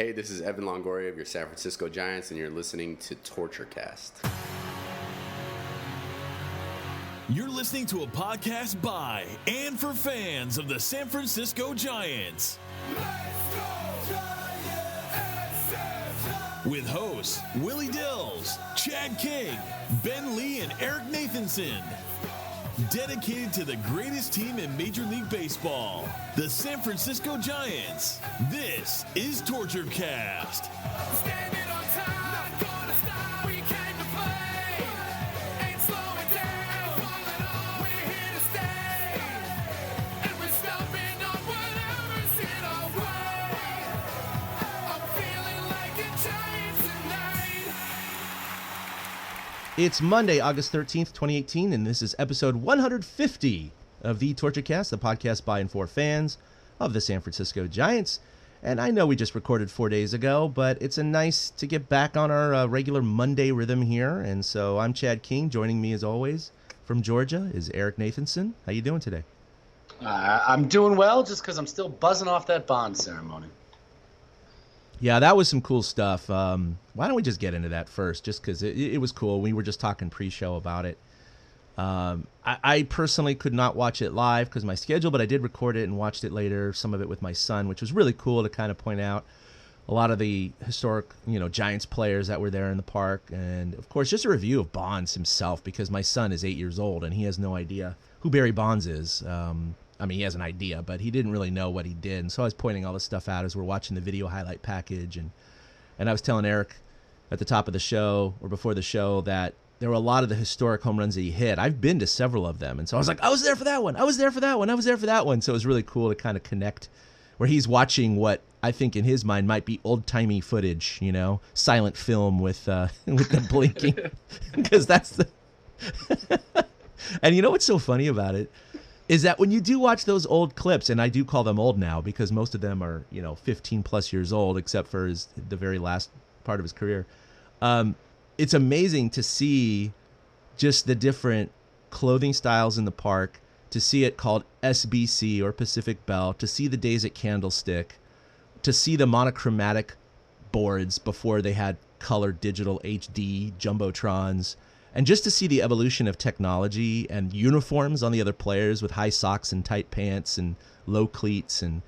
Hey, this is Evan Longoria of your San Francisco Giants, and you're listening to Torture Cast. You're listening to a podcast by and for fans of the San Francisco Giants. Let's go, Giants! With hosts Willie Dills, Chad King, Ben Lee, and Eric Nathanson. Dedicated to the greatest team in Major League Baseball, the San Francisco Giants. This is Torture Cast. Standing on time, not gonna stop. We came to play, ain't slowing down. Falling on, we're here to stay, and we're stomping on whatever's in our way. I'm feeling like a Giant tonight. It's Monday, August 13th, 2018, and this is episode 150 of the Torture Cast, the podcast by and for fans of the San Francisco Giants. And I know we just recorded 4 days ago, but it's a nice to get back on our regular Monday rhythm here. And so I'm Chad King. Joining me as always from Georgia is Eric Nathanson. How you doing today? I'm doing well, just because I'm still buzzing off that bond ceremony. Yeah, that was some cool stuff. Why don't we just get into that first, just because it was cool. We were just talking pre-show about it. I personally could not watch it live because of my schedule, but I did record it and watched it later, some of it with my son, which was really cool to kind of point out a lot of the historic, Giants players that were there in the park. And, of course, just a review of Bonds himself, because my son is 8 years old and he has no idea who Barry Bonds is. He has an idea, but he didn't really know what he did. And so I was pointing all this stuff out as we're watching the video highlight package. And I was telling Eric at the top of the show or before the show that there were a lot of the historic home runs that he hit. I've been to several of them. And so I was like, I was there for that one. I was there for that one. I was there for that one. So it was really cool to kind of connect where he's watching what I think in his mind might be old-timey footage, silent film with the blinking. Because that's the... And you know what's so funny about it? Is that when you do watch those old clips, and I do call them old now because most of them are, 15 plus years old, except for the very last part of his career. It's amazing to see just the different clothing styles in the park, to see it called SBC or Pacific Bell, to see the days at Candlestick, to see the monochromatic boards before they had color digital HD jumbotrons. And just to see the evolution of technology and uniforms on the other players with high socks and tight pants and low cleats and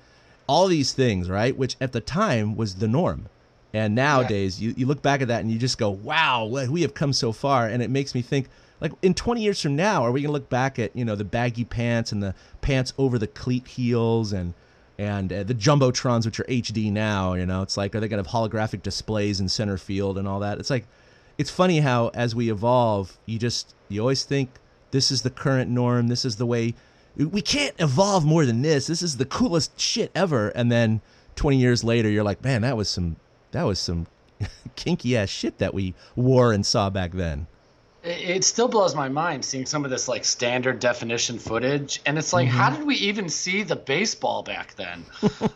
all these things, right? Which at the time was the norm. And nowadays, you look back at that and you just go, wow, we have come so far. And it makes me think, like, in 20 years from now, are we going to look back at, the baggy pants and the pants over the cleat heels and the jumbotrons, which are HD now, It's like, are they going to have holographic displays in center field and all that? It's like, it's funny how as we evolve, you always think this is the current norm. This is the way. We can't evolve more than this. This is the coolest shit ever. And then 20 years later, you're like, man, that was some kinky ass shit that we wore and saw back then. It still blows my mind seeing some of this like standard definition footage, and it's like, how did we even see the baseball back then?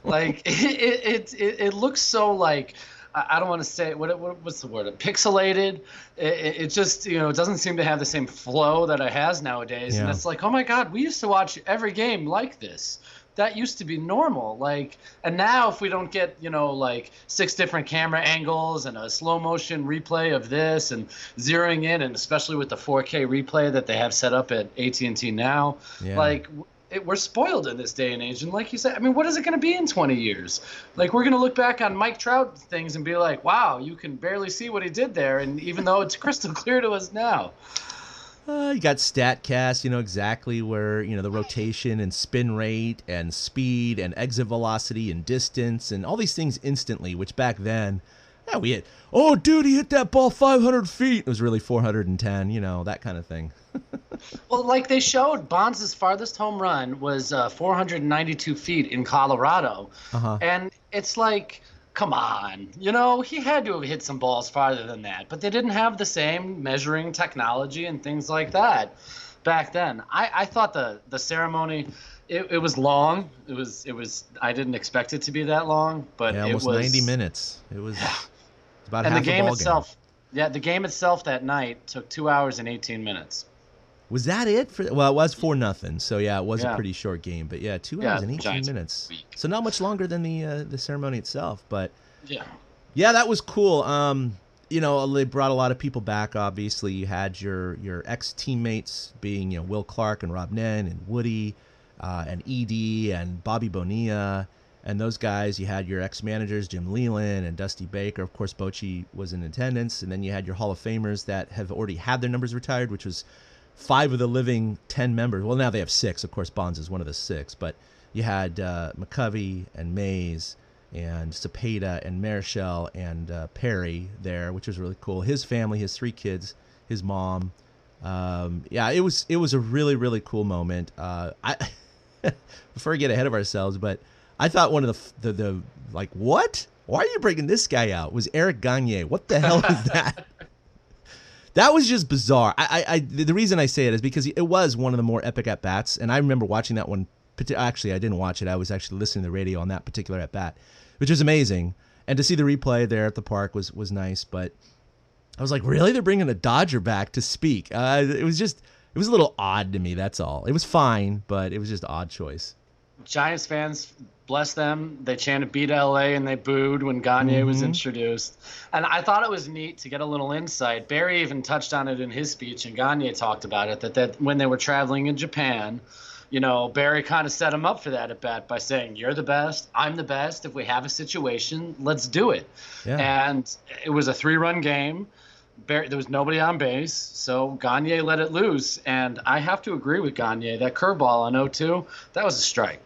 Like it looks so like. I don't want to say what's the word? Pixelated. It just it doesn't seem to have the same flow that it has nowadays. Yeah. And it's like, oh my God, we used to watch every game like this. That used to be normal. Like, and now if we don't get like 6 different camera angles and a slow motion replay of this and zeroing in, and especially with the 4K replay that they have set up at AT&T now, we're spoiled in this day and age. And like you said, what is it going to be in 20 years? Like, we're going to look back on Mike Trout things and be like, wow, you can barely see what he did there. And even though it's crystal clear to us now. You got StatCast, exactly where, the rotation and spin rate and speed and exit velocity and distance and all these things instantly, which back then, we hit, oh, dude, he hit that ball 500 feet. It was really 410, that kind of thing. Well, like they showed, Bonds' farthest home run was 492 feet in Colorado. And it's like, come on, he had to have hit some balls farther than that. But they didn't have the same measuring technology and things like that back then. I thought the ceremony, it was long. It was. I didn't expect it to be that long, but it was almost 90 minutes. It was about and half the game a ball itself. Game. Yeah, the game itself that night took 2 hours and 18 minutes. Was that it? Well, it was 4-0, so it was a pretty short game. But 2 hours and 18 minutes. So not much longer than the ceremony itself. But Yeah. Yeah, that was cool. They brought a lot of people back. Obviously, you had your ex-teammates being, Will Clark and Rob Nen and Woody and Edie and Bobby Bonilla and those guys. You had your ex-managers, Jim Leland and Dusty Baker. Of course, Bochy was in attendance. And then you had your Hall of Famers that have already had their numbers retired, which was 5 of the living 10 members. Well, now they have 6. Of course, Bonds is one of the 6. But you had McCovey and Mays and Cepeda and Marichal and Perry there, which was really cool. His family, his 3 kids, his mom. It was a really, really cool moment. Before we get ahead of ourselves, but I thought one of the like, what? Why are you bringing this guy out? Was Eric Gagne. What the hell is that? That was just bizarre. The reason I say it is because it was one of the more epic at-bats, and I remember watching that one. Actually, I didn't watch it. I was actually listening to the radio on that particular at-bat, which was amazing. And to see the replay there at the park was nice. But I was like, really? They're bringing a Dodger back to speak? It was a little odd to me, that's all. It was fine, but it was just an odd choice. Giants fans, bless them, they chanted "Beat LA" and they booed when Gagne was introduced. And I thought it was neat to get a little insight. Barry even touched on it in his speech, and Gagne talked about it, that when they were traveling in Japan, Barry kind of set him up for that at bat by saying, "You're the best, I'm the best. If we have a situation, let's do it." Yeah. And it was a 3-run game. There was nobody on base, so Gagne let it loose. And I have to agree with Gagne. That curveball on 0-2, that was a strike.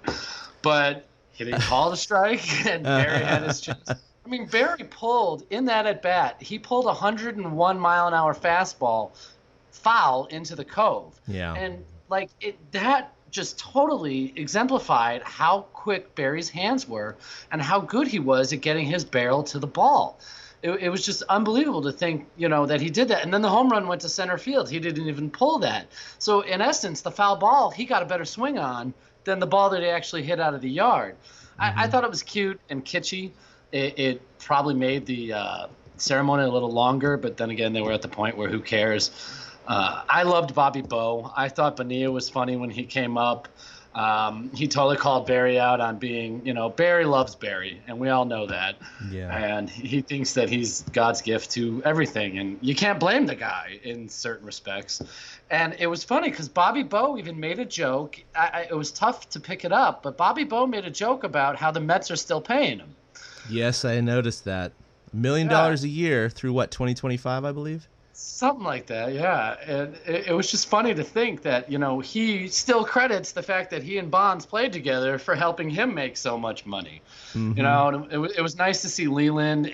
But he didn't call it a strike, and Barry had his chance. I mean, Barry pulled, in that at-bat, he pulled a 101-mile-an-hour fastball foul into the cove. Yeah. And, that just totally exemplified how quick Barry's hands were and how good he was at getting his barrel to the ball. It was just unbelievable to think, that he did that. And then the home run went to center field. He didn't even pull that. So, in essence, the foul ball, he got a better swing on than the ball that he actually hit out of the yard. I thought it was cute and kitschy. It probably made the ceremony a little longer, but then again, they were at the point where who cares? I loved Bobby Bo. I thought Bonilla was funny when he came up. He totally called Barry out on being, Barry loves Barry, and we all know that. Yeah. And he thinks that he's God's gift to everything, and you can't blame the guy in certain respects. And it was funny because Bobby Bo even made a joke. It was tough to pick it up, but Bobby Bo made a joke about how the Mets are still paying him. Yes, I noticed that. $1 million a year through, 2025, I believe? Something like that, yeah. And it was just funny to think that, he still credits the fact that he and Bonds played together for helping him make so much money. Mm-hmm. It was nice to see Leland.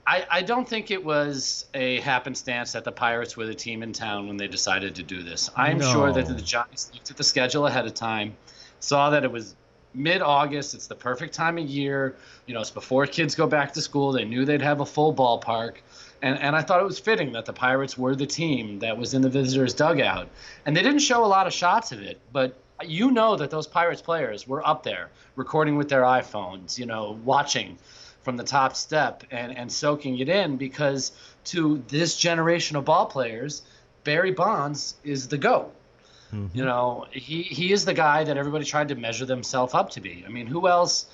I don't think it was a happenstance that the Pirates were the team in town when they decided to do this. I'm sure that the Giants looked at the schedule ahead of time, saw that it was mid-August. It's the perfect time of year. It's before kids go back to school. They knew they'd have a full ballpark. And I thought it was fitting that the Pirates were the team that was in the visitors' dugout. And they didn't show a lot of shots of it, but that those Pirates players were up there recording with their iPhones, watching from the top step and soaking it in, because to this generation of ball players, Barry Bonds is the GOAT. Mm-hmm. He is the guy that everybody tried to measure themselves up to be. I mean, who else?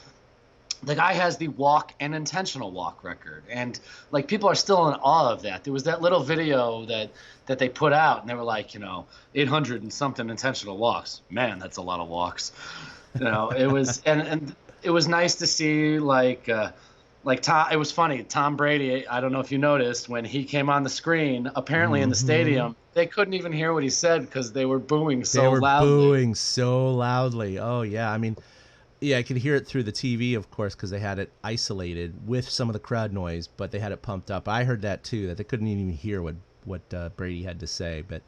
The guy has the walk and intentional walk record, and people are still in awe of that. There was that little video that they put out, and they were like, 800 and something intentional walks. Man, that's a lot of walks. It was and it was nice to see Tom. It was funny. Tom Brady. I don't know if you noticed when he came on the screen. Apparently in the stadium, they couldn't even hear what he said because they were booing so loudly. Oh yeah, I mean. Yeah, I could hear it through the TV, of course, because they had it isolated with some of the crowd noise, but they had it pumped up. I heard that, too, that they couldn't even hear what Brady had to say. But,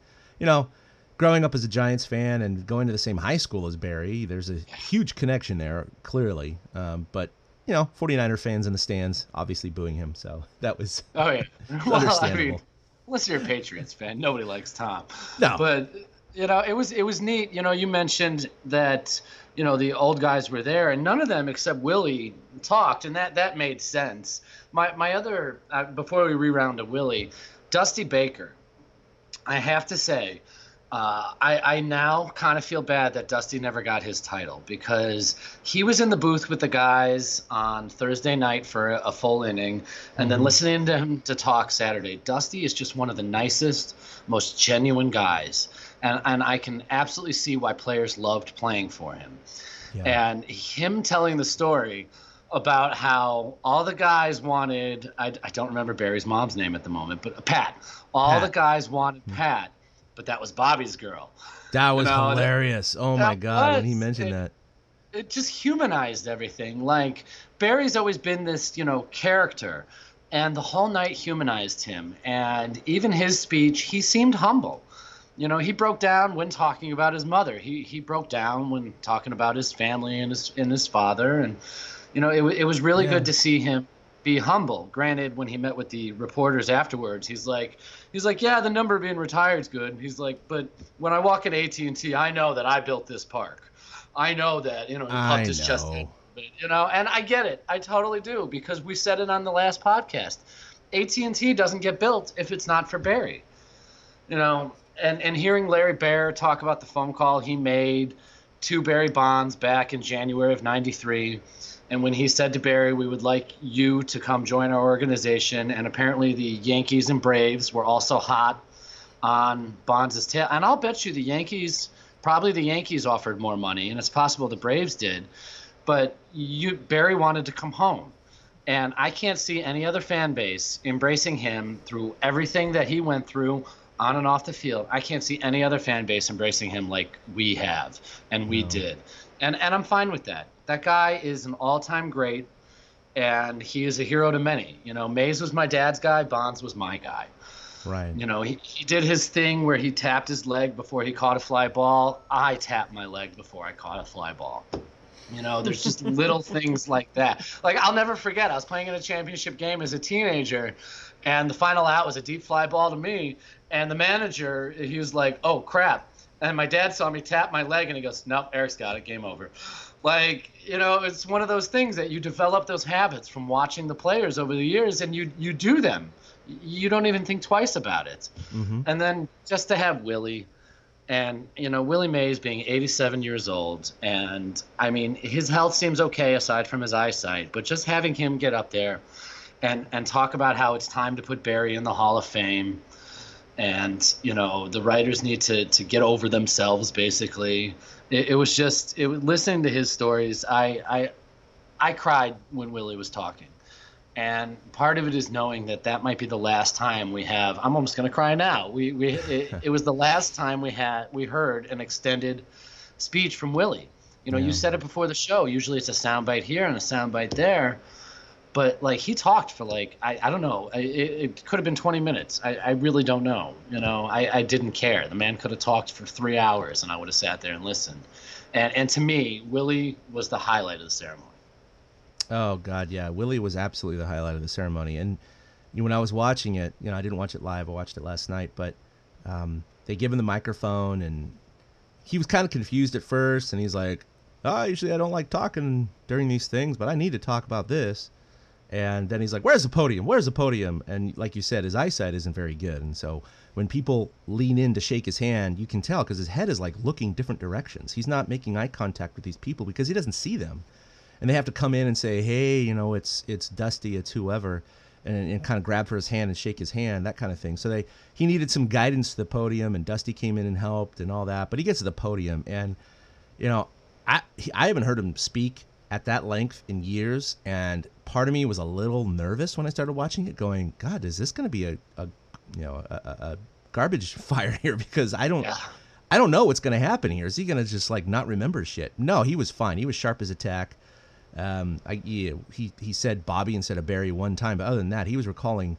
growing up as a Giants fan and going to the same high school as Barry, there's a huge connection there, clearly. But, 49er fans in the stands, obviously booing him, so that was understandable. I mean, unless you're a Patriots fan, nobody likes Tom. No. But, it was neat. You mentioned that – the old guys were there, and none of them except Willie talked, and that made sense. My other, before we reround to Willie, Dusty Baker, I have to say, I now kind of feel bad that Dusty never got his title, because he was in the booth with the guys on Thursday night for a full inning, and then listening to him to talk Saturday. Dusty is just one of the nicest, most genuine guys, and I can absolutely see why players loved playing for him. Yeah. And him telling the story about how all the guys wanted, I don't remember Barry's mom's name at the moment, but Pat. All the guys wanted Pat, but that was Bobby's girl. That was hilarious. My God, when he mentioned that. It just humanized everything. Like, Barry's always been this, character, and the whole night humanized him. And even his speech, he seemed humble. He broke down when talking about his mother. He broke down when talking about his family and his father. And, it was really good to see him be humble. Granted, when he met with the reporters afterwards, he's like, yeah, the number being retired is good. He's like, but when I walk at AT&T, I know that I built this park. I know that, he puffed his chest a little bit, and I get it. I totally do, because we said it on the last podcast. AT&T doesn't get built if it's not for Barry, and hearing Larry Baer talk about the phone call he made to Barry Bonds back in January of '93. And when he said to Barry, we would like you to come join our organization, and apparently the Yankees and Braves were also hot on Bonds' tail. And I'll bet you the Yankees offered more money, and it's possible the Braves did. But Barry wanted to come home. And I can't see any other fan base embracing him through everything that he went through on and off the field. I can't see any other fan base embracing him like we have, and we did. And I'm fine with that. That guy is an all-time great, and he is a hero to many. Mays was my dad's guy. Bonds was my guy. Right. He did his thing where he tapped his leg before he caught a fly ball. I tapped my leg before I caught a fly ball. There's just little things like that. Like, I'll never forget, I was playing in a championship game as a teenager, and the final out was a deep fly ball to me, and the manager, he was like, oh, crap. And my dad saw me tap my leg, and he goes, nope, Eric's got it, game over. Like, it's one of those things that you develop those habits from watching the players over the years, and you do them. You don't even think twice about it. Mm-hmm. And then just to have Willie, and, Willie Mays being 87 years old, and, I mean, his health seems okay aside from his eyesight, but just having him get up there and talk about how it's time to put Barry in the Hall of Fame, and, the writers need to get over themselves, basically. It was listening to his stories. I cried when Willie was talking. And part of it is knowing that might be the last time we have. I'm almost going to cry now. It was the last time we heard an extended speech from Willie. You said it before the show. Usually it's a soundbite here and a soundbite there. But, like, he talked for, like, I don't know. It could have been 20 minutes. I really don't know. I didn't care. The man could have talked for 3 hours, and I would have sat there and listened. And to me, Willie was the highlight of the ceremony. Oh, God, yeah. Willie was absolutely the highlight of the ceremony. And when I was watching it, I didn't watch it live. I watched it last night. But they give him the microphone, and he was kind of confused at first. And he's like, usually I don't like talking during these things, but I need to talk about this. And then he's like, where's the podium? Where's the podium? And like you said, his eyesight isn't very good. And so when people lean in to shake his hand, you can tell because his head is like looking different directions. He's not making eye contact with these people because he doesn't see them. And they have to come in and say, hey, it's Dusty, it's whoever, and kind of grab for his hand and shake his hand, that kind of thing. So he needed some guidance to the podium, and Dusty came in and helped and all that. But he gets to the podium, and, I haven't heard him speak at that length in years, and part of me was a little nervous when I started watching it, going, God, is this going to be a garbage fire here? Because I don't know what's going to happen here. Is he going to just like not remember shit? No, he was fine. He was sharp as a tack. He said Bobby instead of Barry one time, but other than that, he was recalling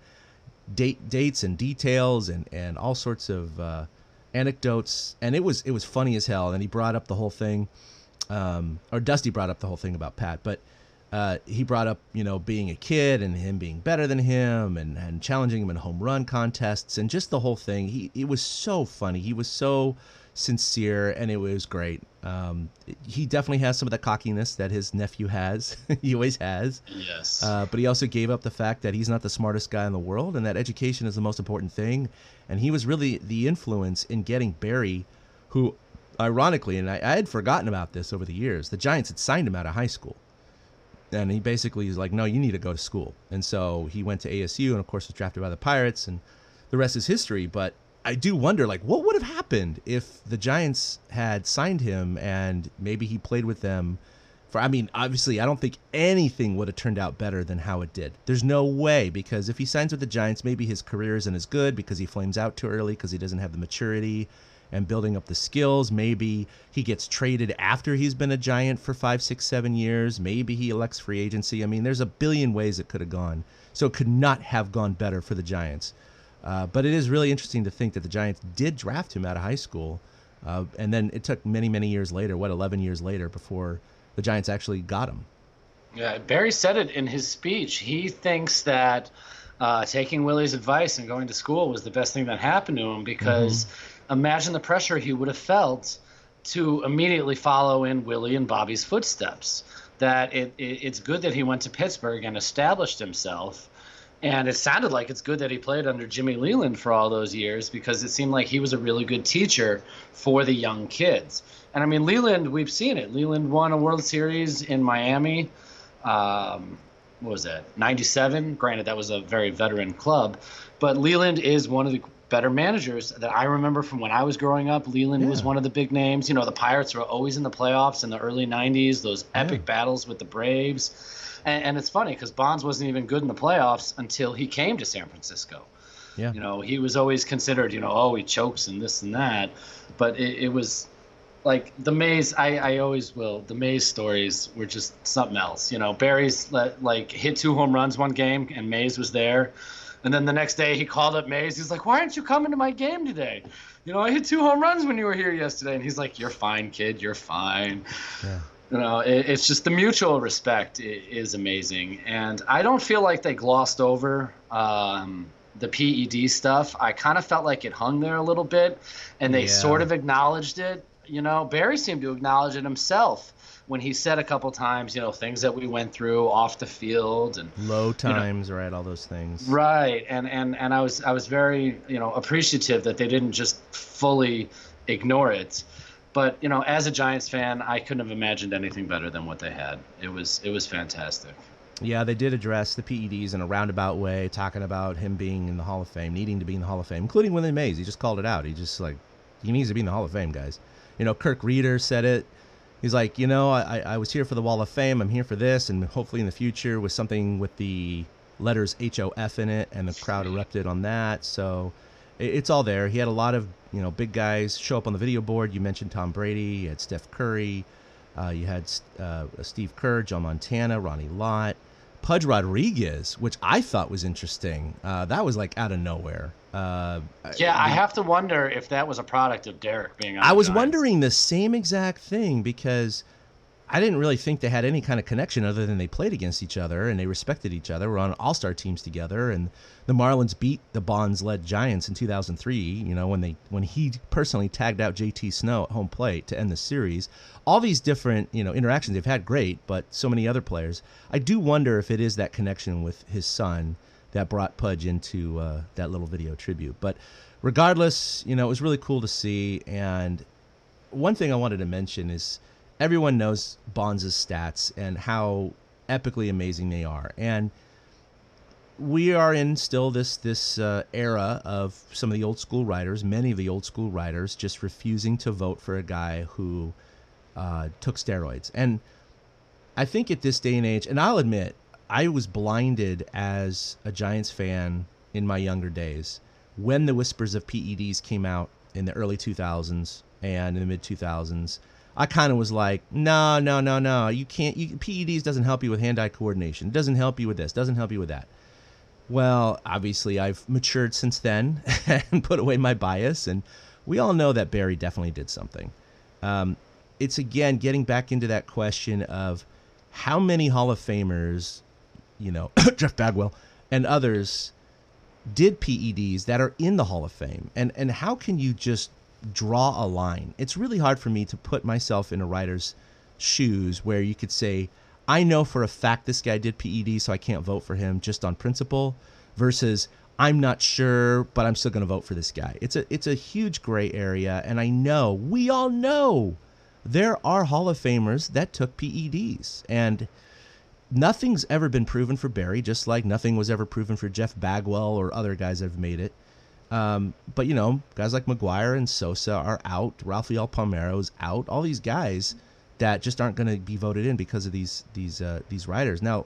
dates and details and all sorts of anecdotes, and it was funny as hell. And he brought up the whole thing. Or Dusty brought up the whole thing about Pat, but he brought up, being a kid and him being better than him and challenging him in home run contests and just the whole thing. It was so funny. He was so sincere, and it was great. He definitely has some of the cockiness that his nephew has. He always has. Yes. But he also gave up the fact that he's not the smartest guy in the world and that education is the most important thing. And he was really the influence in getting Barry, who, ironically, and I had forgotten about this over the years, the Giants had signed him out of high school. And he basically is like, no, you need to go to school. And so he went to ASU and, of course, was drafted by the Pirates, and the rest is history. But I do wonder, like, what would have happened if the Giants had signed him and maybe he played with them for, I mean, obviously, I don't think anything would have turned out better than how it did. There's no way, because if he signs with the Giants, maybe his career isn't as good because he flames out too early because he doesn't have the maturity and building up the skills. Maybe he gets traded after he's been a Giant for 5, 6, 7 years. Maybe he elects free agency. I mean, there's a billion ways it could have gone. So it could not have gone better for the Giants. But it is really interesting to think that the Giants did draft him out of high school. And then it took many, many years later, 11 years later, before the Giants actually got him. Yeah, Barry said it in his speech. He thinks that taking Willie's advice and going to school was the best thing that happened to him because imagine the pressure he would have felt to immediately follow in Willie and Bobby's footsteps. That it's good that he went to Pittsburgh and established himself. And it sounded like it's good that he played under Jimmy Leland for all those years because it seemed like he was a really good teacher for the young kids. And, I mean, Leland, we've seen it. Leland won a World Series in Miami. What was that, 97? Granted, that was a very veteran club. But Leland is one of the better managers that I remember from when I was growing up. Leland was one of the big names. You know, the Pirates were always in the playoffs in the early 90s, those epic battles with the Braves. And it's funny because Bonds wasn't even good in the playoffs until he came to San Francisco. Yeah. You know, he was always considered, you know, oh, he chokes and this and that. But it was like the Mays, I always will. The Mays stories were just something else. You know, Barry's like hit 2 home runs one game and Mays was there. And then the next day he called up Mays. He's like, why aren't you coming to my game today? You know, I hit 2 home runs when you were here yesterday. And he's like, you're fine, kid. You're fine. Yeah. You know, it's just the mutual respect is amazing. And I don't feel like they glossed over the PED stuff. I kind of felt like it hung there a little bit, and they sort of acknowledged it. You know, Barry seemed to acknowledge it himself when he said a couple times, you know, things that we went through off the field and low times, right? All those things. Right. And I was very, you know, appreciative that they didn't just fully ignore it. But, you know, as a Giants fan, I couldn't have imagined anything better than what they had. It was fantastic. Yeah, they did address the PEDs in a roundabout way, talking about him being in the Hall of Fame, needing to be in the Hall of Fame, including Willie Mays. He just called it out. He just like, he needs to be in the Hall of Fame, guys. You know, Kirk Reeder said it. He's like, you know, I was here for the Wall of Fame. I'm here for this, and hopefully in the future with something with the letters HOF in it, and the crowd erupted on that. So it's all there. He had a lot of, you know, big guys show up on the video board. You mentioned Tom Brady. You had Steph Curry. You had Steve Kerr, Joe Montana, Ronnie Lott, Pudge Rodriguez, which I thought was interesting. That was like out of nowhere. I have to wonder if that was a product of Dereck being on. I was wondering the same exact thing because I didn't really think they had any kind of connection other than they played against each other and they respected each other. We're on all-star teams together, and the Marlins beat the Bonds-led Giants in 2003. You know, when he personally tagged out JT Snow at home plate to end the series. All these different, you know, interactions they've had, great, but so many other players. I do wonder if it is that connection with his son that brought Pudge into that little video tribute. But regardless, you know, it was really cool to see. And one thing I wanted to mention is, everyone knows Bonds' stats and how epically amazing they are. And we are in still this era of some of the old school writers, many of the old school writers, just refusing to vote for a guy who took steroids. And I think at this day and age, and I'll admit, I was blinded as a Giants fan in my younger days when the whispers of PEDs came out in the early 2000s and in the mid 2000s. I kind of was like, no, you can't. PEDs doesn't help you with hand-eye coordination. It doesn't help you with this. Doesn't help you with that. Well, obviously, I've matured since then and put away my bias, and we all know that Barry definitely did something. It's, again, getting back into that question of how many Hall of Famers, you know, Jeff Bagwell and others did PEDs that are in the Hall of Fame, and how can you just draw a line. It's really hard for me to put myself in a writer's shoes where you could say, I know for a fact this guy did PED, so I can't vote for him just on principle, versus I'm not sure, but I'm still going to vote for this guy. It's a huge gray area, and we all know, there are Hall of Famers that took PEDs, and nothing's ever been proven for Barry, just like nothing was ever proven for Jeff Bagwell or other guys that have made it. But, guys like McGuire and Sosa are out. Rafael Palmeiro's out. All these guys that just aren't going to be voted in because of these riders. Now,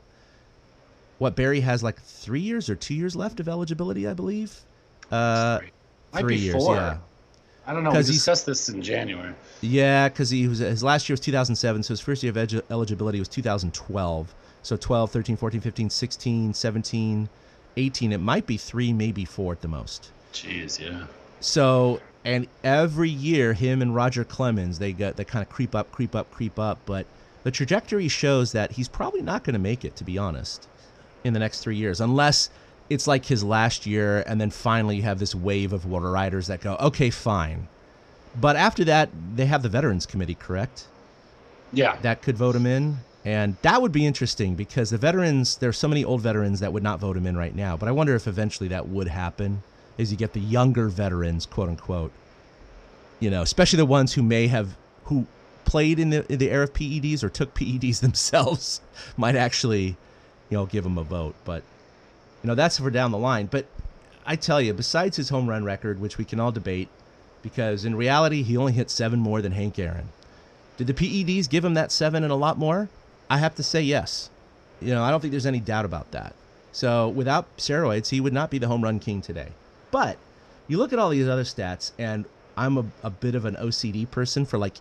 what, Barry has like 3 years or 2 years left of eligibility, I believe? 3 years, 4. Yeah. I don't know. We discussed this in January. Yeah, because his last year was 2007, so his first year of eligibility was 2012. So 12, 13, 14, 15, 16, 17, 18. It might be 3, maybe 4 at the most. Jeez, yeah. So, and every year, him and Roger Clemens, they kind of creep up. But the trajectory shows that he's probably not going to make it, to be honest, in the next 3 years, unless it's like his last year, and then finally you have this wave of water riders that go, okay, fine. But after that, they have the Veterans Committee, correct? Yeah. That could vote him in. And that would be interesting because the veterans, there's so many old veterans that would not vote him in right now. But I wonder if eventually that would happen, is you get the younger veterans, quote unquote, especially the ones who played in the era of PEDs or took PEDs themselves, might actually, give him a vote. But, that's for down the line. But I tell you, besides his home run record, which we can all debate, because in reality, he only hit 7 more than Hank Aaron. Did the PEDs give him that 7 and a lot more? I have to say yes. I don't think there's any doubt about that. So without steroids, he would not be the home run king today. But you look at all these other stats, and I'm a bit of an OCD person for like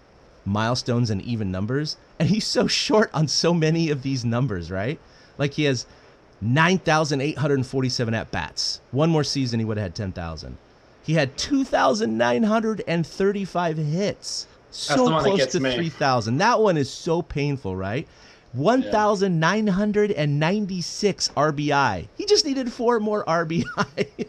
milestones and even numbers, and he's so short on so many of these numbers, right? Like he has 9,847 at-bats. One more season, he would have had 10,000. He had 2,935 hits. So close to 3,000. That one is so painful, right? 1,996 RBI. He just needed 4 more RBI.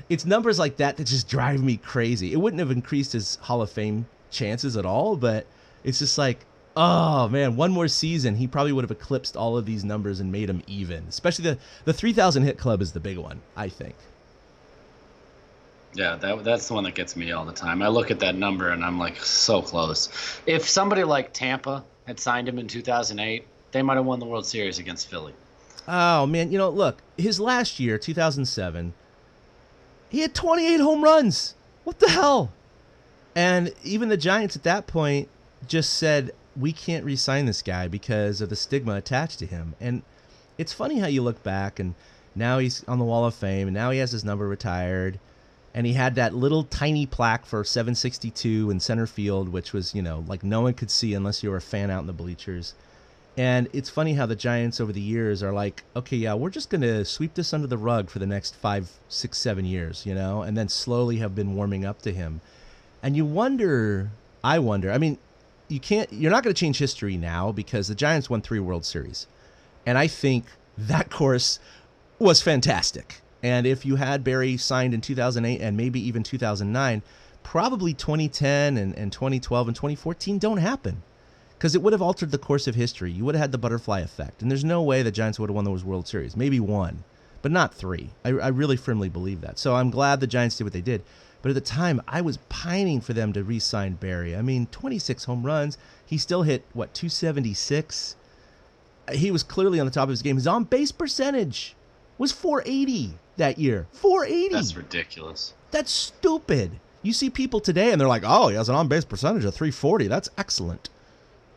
It's numbers like that just drive me crazy. It wouldn't have increased his Hall of Fame chances at all, but it's just like, oh man, one more season, he probably would have eclipsed all of these numbers and made them even. Especially the 3,000 hit club is the big one, I think. Yeah, that's the one that gets me all the time. I look at that number and I'm like, so close. If somebody like Tampa had signed him in 2008, they might have won the World Series against Philly. Oh, man. Look, his last year, 2007, he had 28 home runs. What the hell? And even the Giants at that point just said, we can't re-sign this guy because of the stigma attached to him. And it's funny how you look back, and now he's on the Wall of Fame, and now he has his number retired. And he had that little tiny plaque for 762 in center field, which was, like no one could see unless you were a fan out in the bleachers. And it's funny how the Giants over the years are like, okay, yeah, we're just going to sweep this under the rug for the next 5, 6, 7 years, and then slowly have been warming up to him. And I wonder, you're not going to change history now because the Giants won 3 World Series. And I think that course was fantastic. And if you had Barry signed in 2008 and maybe even 2009, probably 2010 and 2012 and 2014 don't happen because it would have altered the course of history. You would have had the butterfly effect. And there's no way the Giants would have won those World Series. Maybe 1, but not 3. I really firmly believe that. So I'm glad the Giants did what they did. But at the time, I was pining for them to re-sign Barry. 26 home runs. He still hit, 276? He was clearly on the top of his game. His on-base percentage was 480 that year. 480. That's ridiculous. That's stupid. You see people today and they're like, oh, he has an on-base percentage of 340. That's excellent.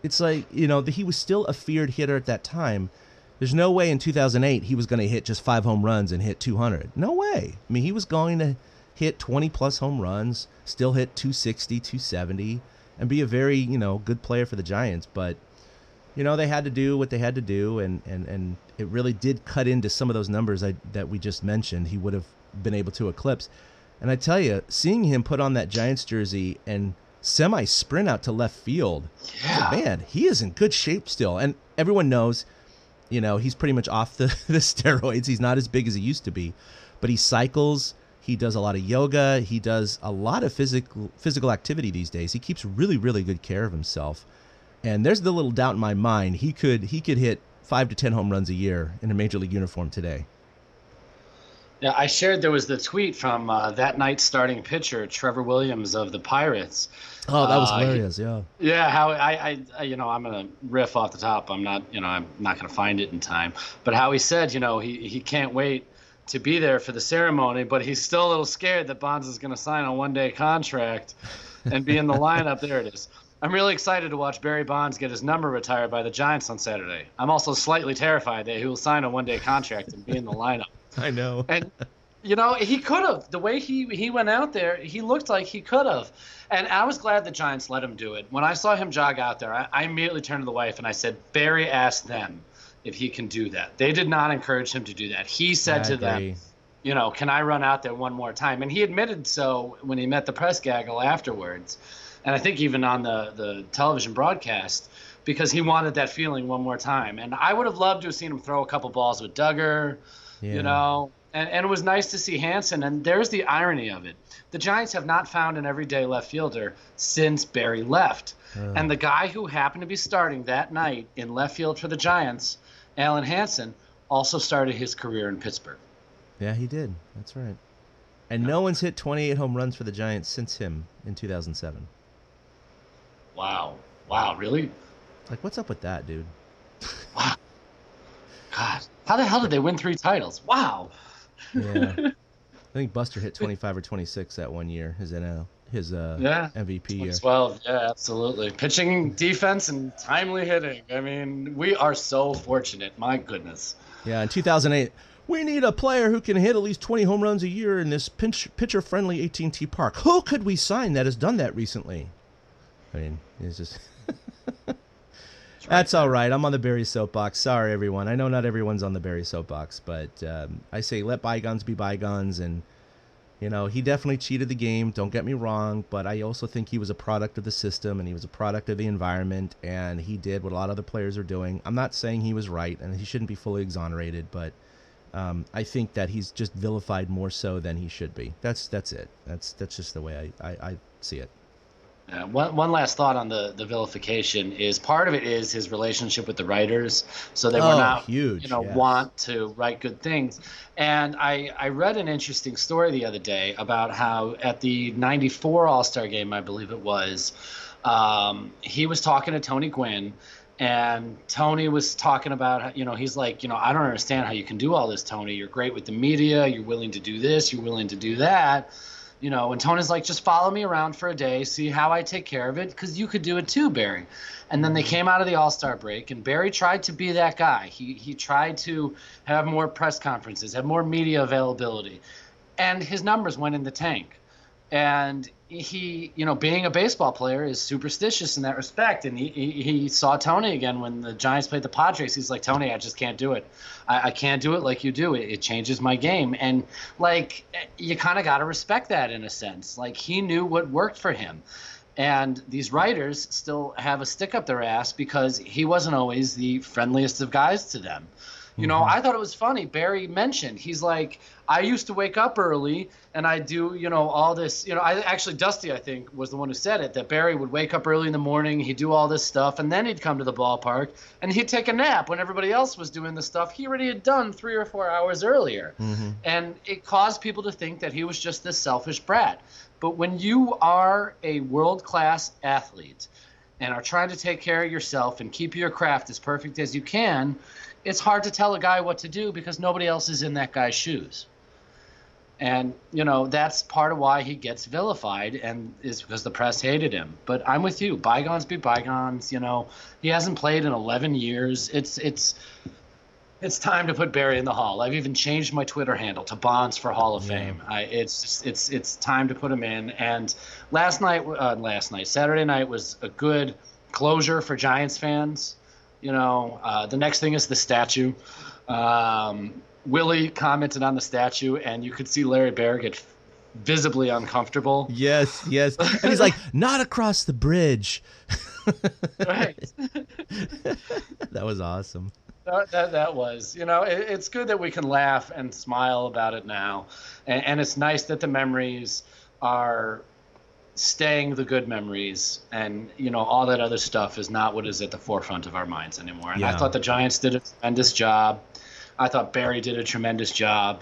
It's like, he was still a feared hitter at that time. There's no way in 2008 he was going to hit just 5 home runs and hit 200. No way. He was going to hit 20-plus home runs, still hit 260, 270, and be a very, good player for the Giants. But, they had to do what they had to do, and it really did cut into some of those numbers that we just mentioned. He would have been able to eclipse. And I tell you, seeing him put on that Giants jersey and semi-sprint out to left field, man, he is in good shape still. And everyone knows, he's pretty much off the steroids. He's not as big as he used to be. But he cycles. He does a lot of yoga. He does a lot of physical activity these days. He keeps really, really good care of himself. And there's the little doubt in my mind. He could hit 5 to 10 home runs a year in a major league uniform today. Yeah, I shared there was the tweet from that night's starting pitcher, Trevor Williams of the Pirates. Oh, that was hilarious. Yeah. Yeah, how I I'm gonna riff off the top. I'm not gonna find it in time. But how he said, he can't wait to be there for the ceremony, but he's still a little scared that Bonds is gonna sign a one-day contract and be in the lineup. There it is. I'm really excited to watch Barry Bonds get his number retired by the Giants on Saturday. I'm also slightly terrified that he will sign a one-day contract and be in the lineup. I know. And, he could have. The way he went out there, he looked like he could have. And I was glad the Giants let him do it. When I saw him jog out there, I immediately turned to the wife and I said, Barry asked them if he can do that. They did not encourage him to do that. He said to them, can I run out there one more time? And he admitted so when he met the press gaggle afterwards. And I think even on the television broadcast, because he wanted that feeling one more time. And I would have loved to have seen him throw a couple balls with Duggar. Yeah. And it was nice to see Hansen. And there's the irony of it. The Giants have not found an everyday left fielder since Barry left. And the guy who happened to be starting that night in left field for the Giants, Alan Hansen, also started his career in Pittsburgh. Yeah, he did. That's right. And no one's hit 28 home runs for the Giants since him in 2007. Wow, really? Like, what's up with that, dude? Wow. God, how the hell did they win 3 titles? Wow. Yeah. I think Buster hit 25 or 26 that one year, his MVP year. 12, yeah, absolutely. Pitching, defense, and timely hitting. I mean, we are so fortunate. My goodness. Yeah, in 2008, we need a player who can hit at least 20 home runs a year in this pitcher-friendly AT&T Park. Who could we sign that has done that recently? I mean, it's just... That's all right. I'm on the Barry soapbox. Sorry, everyone. I know not everyone's on the Barry soapbox, but I say let bygones be bygones. And, he definitely cheated the game. Don't get me wrong. But I also think he was a product of the system and he was a product of the environment. And he did what a lot of other players are doing. I'm not saying he was right and he shouldn't be fully exonerated, but I think that he's just vilified more so than he should be. That's it. That's just the way I see it. One last thought on the vilification is part of it is his relationship with the writers, so they were not huge, want to write good things. And I read an interesting story the other day about how at the '94 All-Star game, I believe it was, he was talking to Tony Gwynn, and Tony was talking about, he's like, I don't understand how you can do all this, Tony. You're great with the media. You're willing to do this. You're willing to do that. And Tony's like, just follow me around for a day, see how I take care of it, because you could do it too, Barry. And then they came out of the All-Star break, and Barry tried to be that guy. He tried to have more press conferences, have more media availability. And his numbers went in the tank. And he, being a baseball player is superstitious in that respect. And he saw Tony again when the Giants played the Padres. He's like, Tony, I just can't do it. I can't do it like you do. It changes my game. And, you kind of got to respect that in a sense. He knew what worked for him. And these writers still have a stick up their ass because he wasn't always the friendliest of guys to them. I thought it was funny. Barry mentioned, he's like, I used to wake up early and I do, all this, Dusty, I think, was the one who said it, that Barry would wake up early in the morning, he'd do all this stuff, and then he'd come to the ballpark and he'd take a nap when everybody else was doing the stuff he already had done 3 or 4 hours earlier. Mm-hmm. And it caused people to think that he was just this selfish brat. But when you are a world-class athlete and are trying to take care of yourself and keep your craft as perfect as you can, it's hard to tell a guy what to do because nobody else is in that guy's shoes. And, that's part of why he gets vilified, and is because the press hated him. But I'm with you. Bygones be bygones. He hasn't played in 11 years. It's time to put Barry in the Hall. I've even changed my Twitter handle to Bonds for Hall of Fame. It's time to put him in. And Saturday night was a good closure for Giants fans. The next thing is the statue. Willie commented on the statue, and you could see Larry Baer get visibly uncomfortable. Yes. And he's like, not across the bridge. Right. That was awesome. That was, it's good that we can laugh and smile about it now. And it's nice that the memories are staying the good memories, and all that other stuff is not what is at the forefront of our minds anymore. And I thought the Giants did a tremendous job. I thought Barry did a tremendous job,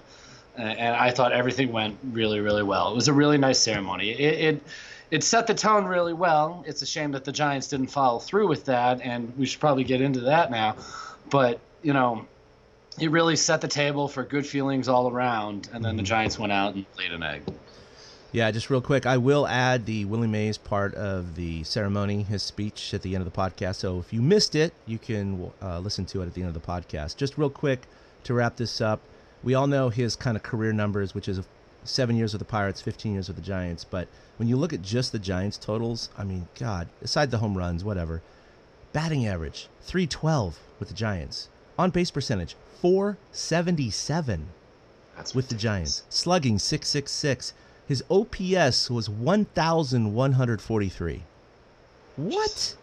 and I thought everything went really, really well. It was a really nice ceremony. It set the tone really well. It's a shame that the Giants didn't follow through with that, and we should probably get into that now. But it really set the table for good feelings all around, and then the Giants went out and laid an egg. Yeah, just real quick, I will add the Willie Mays part of the ceremony, his speech at the end of the podcast. So if you missed it, you can listen to it at the end of the podcast. Just real quick to wrap this up, we all know his kind of career numbers, which is 7 years with the Pirates, 15 years with the Giants. But when you look at just the Giants totals, I mean, God, aside the home runs, whatever, batting average, 312 with the Giants. On base percentage, 477 with the Giants. Slugging, 666. His OPS was 1,143. What?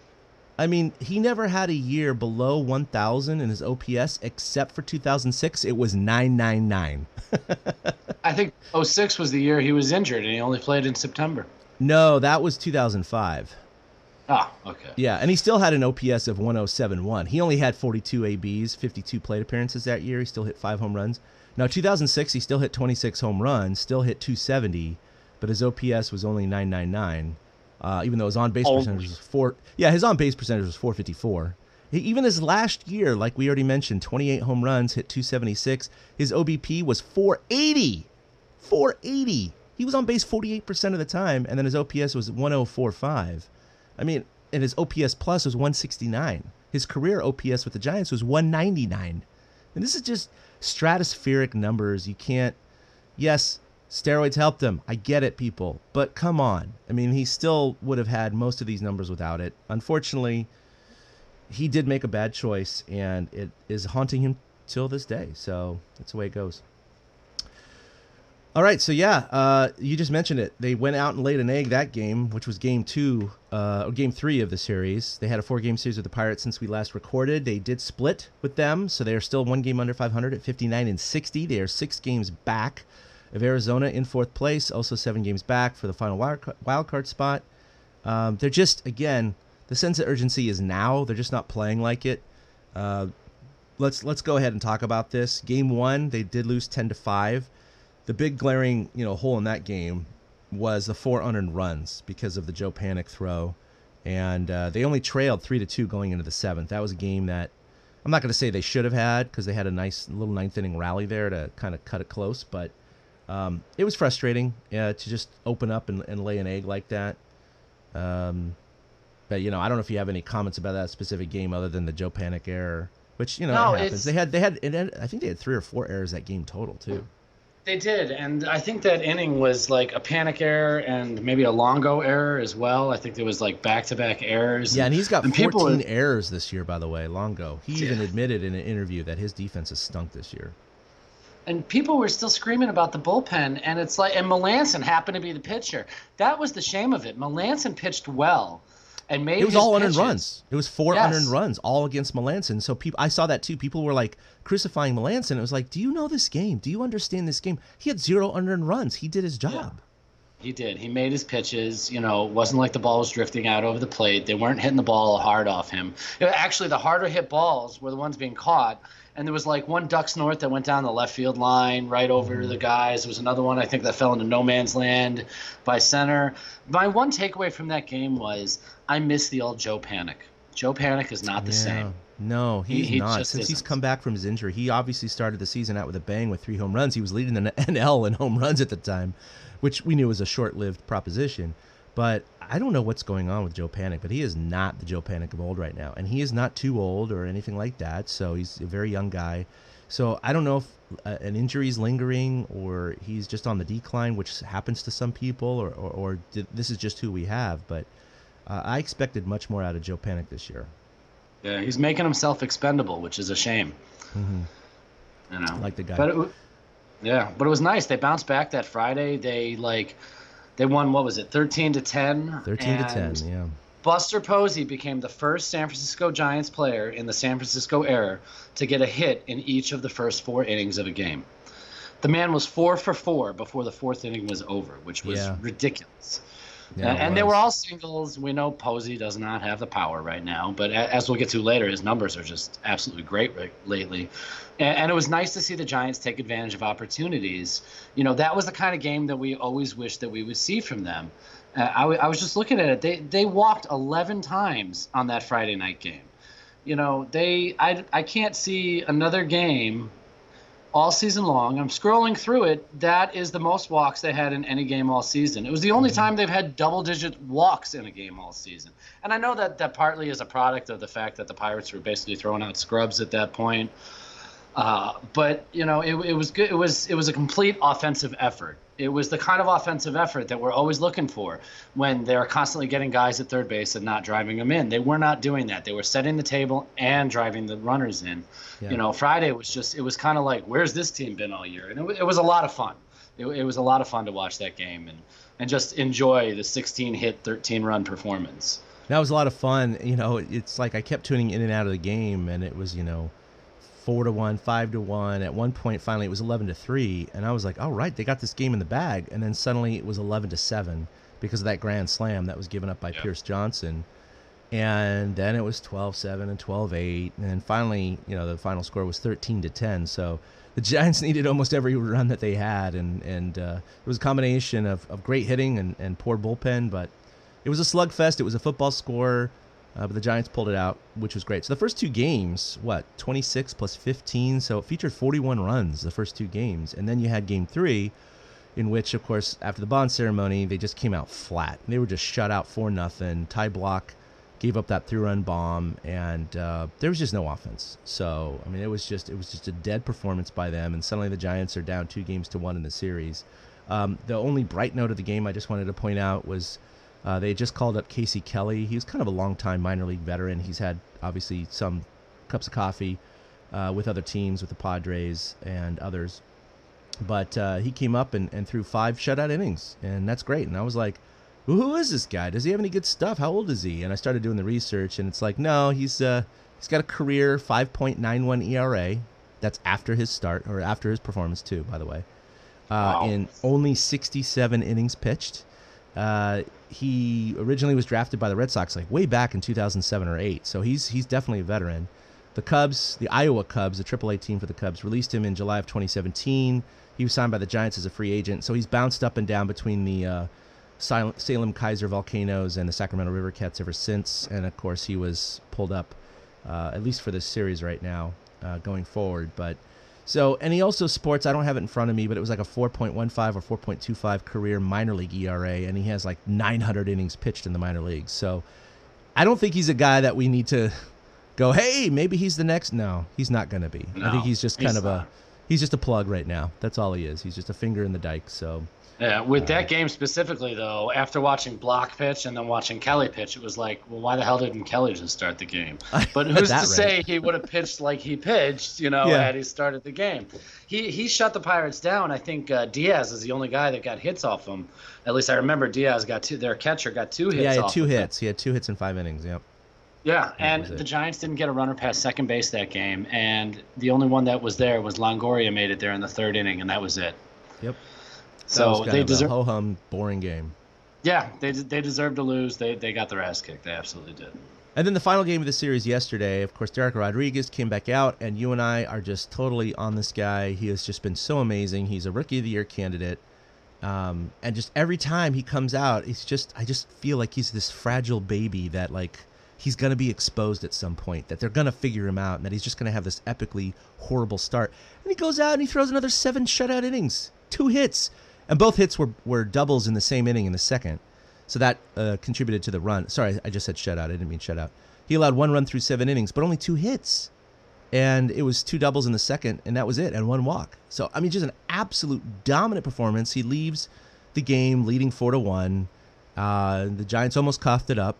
I mean, he never had a year below 1,000 in his OPS except for 2006. It was 999. I think 06 was the year he was injured, and he only played in September. No, that was 2005. Oh, okay. Yeah, and he still had an OPS of 1,071. He only had 42 ABs, 52 plate appearances that year. He still hit 5 home runs. Now, 2006, he still hit 26 home runs, still hit 270, but his OPS was only 999, even though his on-base percentage was 4. Yeah, his on-base percentage was 454. Even his last year, like we already mentioned, 28 home runs, hit 276. His OBP was 480. 480. He was on base 48% of the time, and then his OPS was 1045. I mean, and his OPS plus was 169. His career OPS with the Giants was 199. And this is just stratospheric numbers. You can't. Yes, steroids helped him. I get it, people. But come on. I mean, he still would have had most of these numbers without it. Unfortunately, he did make a bad choice, and it is haunting him till this day. So that's the way it goes. All right, so yeah, you just mentioned it. They went out and laid an egg that game, which was game 3 of the series. They had a 4-game series with the Pirates since we last recorded. They did split with them, so they are still 1 game under 500 at 59-60. They are 6 games back of Arizona in 4th place, also 7 games back for the final wild card spot. They're just, again, the sense of urgency is now. They're just not playing like it. Let's go ahead and talk about this. Game 1, they did lose 10-5. The big glaring, hole in that game was the 4 unearned runs because of the Joe Panic throw, and they only trailed 3-2 going into the 7th. That was a game that I'm not going to say they should have had because they had a nice little 9th inning rally there to kind of cut it close, but it was frustrating to just open up and lay an egg like that. But I don't know if you have any comments about that specific game other than the Joe Panic error, which it happens. They had I think they had 3 or 4 errors that game total too. They did, and I think that inning was like a Panic error and maybe a Longo error as well. I think there was like back-to-back errors. Yeah, and he's got 14 errors this year, by the way, Longo. He even admitted in an interview that his defense has stunk this year. And people were still screaming about the bullpen, and it's like, and Melanson happened to be the pitcher. That was the shame of it. Melanson pitched well. And made it was all unearned pitches. runs. It was 4 unearned runs, all against Melanson. So I saw that too. People were like crucifying Melanson. It was like, do you know this game? Do you understand this game? He had 0 unearned runs. He did his job. Yeah. He did. He made his pitches. It wasn't like the ball was drifting out over the plate. They weren't hitting the ball hard off him. Actually, the harder hit balls were the ones being caught. And there was like one Ducks North that went down the left field line right over to the guys. There was another one, I think, that fell into no man's land by center. My one takeaway from that game was I miss the old Joe Panic. Joe Panic is not the same. No, he's not. Since he's come back from his injury, he obviously started the season out with a bang with 3 home runs. He was leading the NL in home runs at the time, which we knew was a short-lived proposition. But I don't know what's going on with Joe Panic, but he is not the Joe Panic of old right now. And he is not too old or anything like that, so he's a very young guy. So I don't know if an injury is lingering or he's just on the decline, which happens to some people, or this is just who we have. But I expected much more out of Joe Panic this year. Yeah, he's making himself expendable, which is a shame. Mm-hmm. Like the guy. But it was nice. They bounced back that Friday. They won, what was it, 13-10? 13-10, yeah. Buster Posey became the first San Francisco Giants player in the San Francisco era to get a hit in each of the first 4 innings of a game. The man was 4 for 4 before the 4th inning was over, which was ridiculous. Yeah, and they were all singles. We know Posey does not have the power right now, but as we'll get to later, his numbers are just absolutely great lately. And it was nice to see the Giants take advantage of opportunities. You know, that was the kind of game that we always wished that we would see from them. I was just looking at it. They walked 11 times on that Friday night game. You know, I can't see another game all season long. I'm scrolling through it. That is the most walks they had in any game all season. It was the only time they've had double-digit walks in a game all season. And I know that partly is a product of the fact that the Pirates were basically throwing out scrubs at that point. But you know, it was good. It was a complete offensive effort. It was the kind of offensive effort that we're always looking for when they're constantly getting guys at third base and not driving them in. They were not doing that. They were setting the table and driving the runners in. Yeah. You know, Friday it was kind of like, where's this team been all year? And it was a lot of fun. It was a lot of fun to watch that game and just enjoy the 16-hit, 13-run performance. That was a lot of fun. You know, it's like I kept tuning in and out of the game, and it was, you know, 4-1, 5-1. At one point, finally, it was 11-3, and I was like, "All right, they got this game in the bag." And then suddenly, it was 11-7 because of that grand slam that was given up by Pierce Johnson. And then it was 12-7 and 12-8, and then finally, you know, the final score was 13-10. So the Giants needed almost every run that they had, and it was a combination of great hitting and poor bullpen, but it was a slugfest. It was a football score. But the Giants pulled it out, which was great. So the first 2 games, 26 plus 15, so it featured 41 runs the first 2 games. And then you had Game 3, in which, of course, after the bond ceremony, they just came out flat. They were just shut out 4-0. Ty Block gave up that 3-run bomb, and there was just no offense. So, I mean, it was just a dead performance by them, and suddenly the Giants are down 2-1 in the series. The only bright note of the game I just wanted to point out was they just called up Casey Kelly. He was kind of a long-time minor league veteran. He's had, obviously, some cups of coffee with other teams, with the Padres and others. But he came up and threw 5 shutout innings, and that's great. And I was like, who is this guy? Does he have any good stuff? How old is he? And I started doing the research, and it's like, no, he's got a career 5.91 ERA. That's after his start, or after his performance, too, by the way. In only 67 innings pitched. He originally was drafted by the Red Sox like way back in 2007 or 8, so he's definitely a veteran. The Cubs, the Iowa Cubs, the AAA team for the Cubs, released him in July of 2017. He was signed by the Giants as a free agent, so he's bounced up and down between the Salem Kaiser Volcanoes and the Sacramento River Cats ever since, and of course he was pulled up, at least for this series right now, going forward. But so, and he also sports, I don't have it in front of me, but it was like a 4.15 or 4.25 career minor league ERA, and he has like 900 innings pitched in the minor leagues. So I don't think he's a guy that we need to go, hey, maybe he's the next. No, he's not going to be. No, I think he's just he's just a plug right now. That's all he is. He's just a finger in the dike. So yeah, with that game specifically, though, after watching Block pitch and then watching Kelly pitch, it was like, well, why the hell didn't Kelly just start the game? But who's to say he would have pitched like he pitched, had he started the game? He shut the Pirates down. I think Diaz is the only guy that got hits off him. At least I remember Diaz got 2. Their catcher got 2 hits. Yeah, he had off 2 hits. He had 2 hits in 5 innings. Yep. Yeah, and the Giants didn't get a runner past second base that game, and the only one that was there was Longoria made it there in the 3rd inning, and that was it. Yep. So they deserve a ho-hum, boring game. Yeah, they deserved to lose. They got their ass kicked. They absolutely did. And then the final game of the series yesterday, of course, Dereck Rodriguez came back out, and you and I are just totally on this guy. He has just been so amazing. He's a Rookie of the Year candidate. And just every time he comes out, I just feel like he's this fragile baby that, like, he's going to be exposed at some point, that they're going to figure him out, and that he's just going to have this epically horrible start. And he goes out and he throws another 7 shutout innings, 2 hits. And both hits were doubles in the same inning in the second. So that contributed to the run. Sorry, I just said shutout. I didn't mean shutout. He allowed 1 run through 7 innings, but only 2 hits. And it was 2 doubles in the second, and that was it, and 1 walk. So, I mean, just an absolute dominant performance. He leaves the game leading 4-1. The Giants almost coughed it up.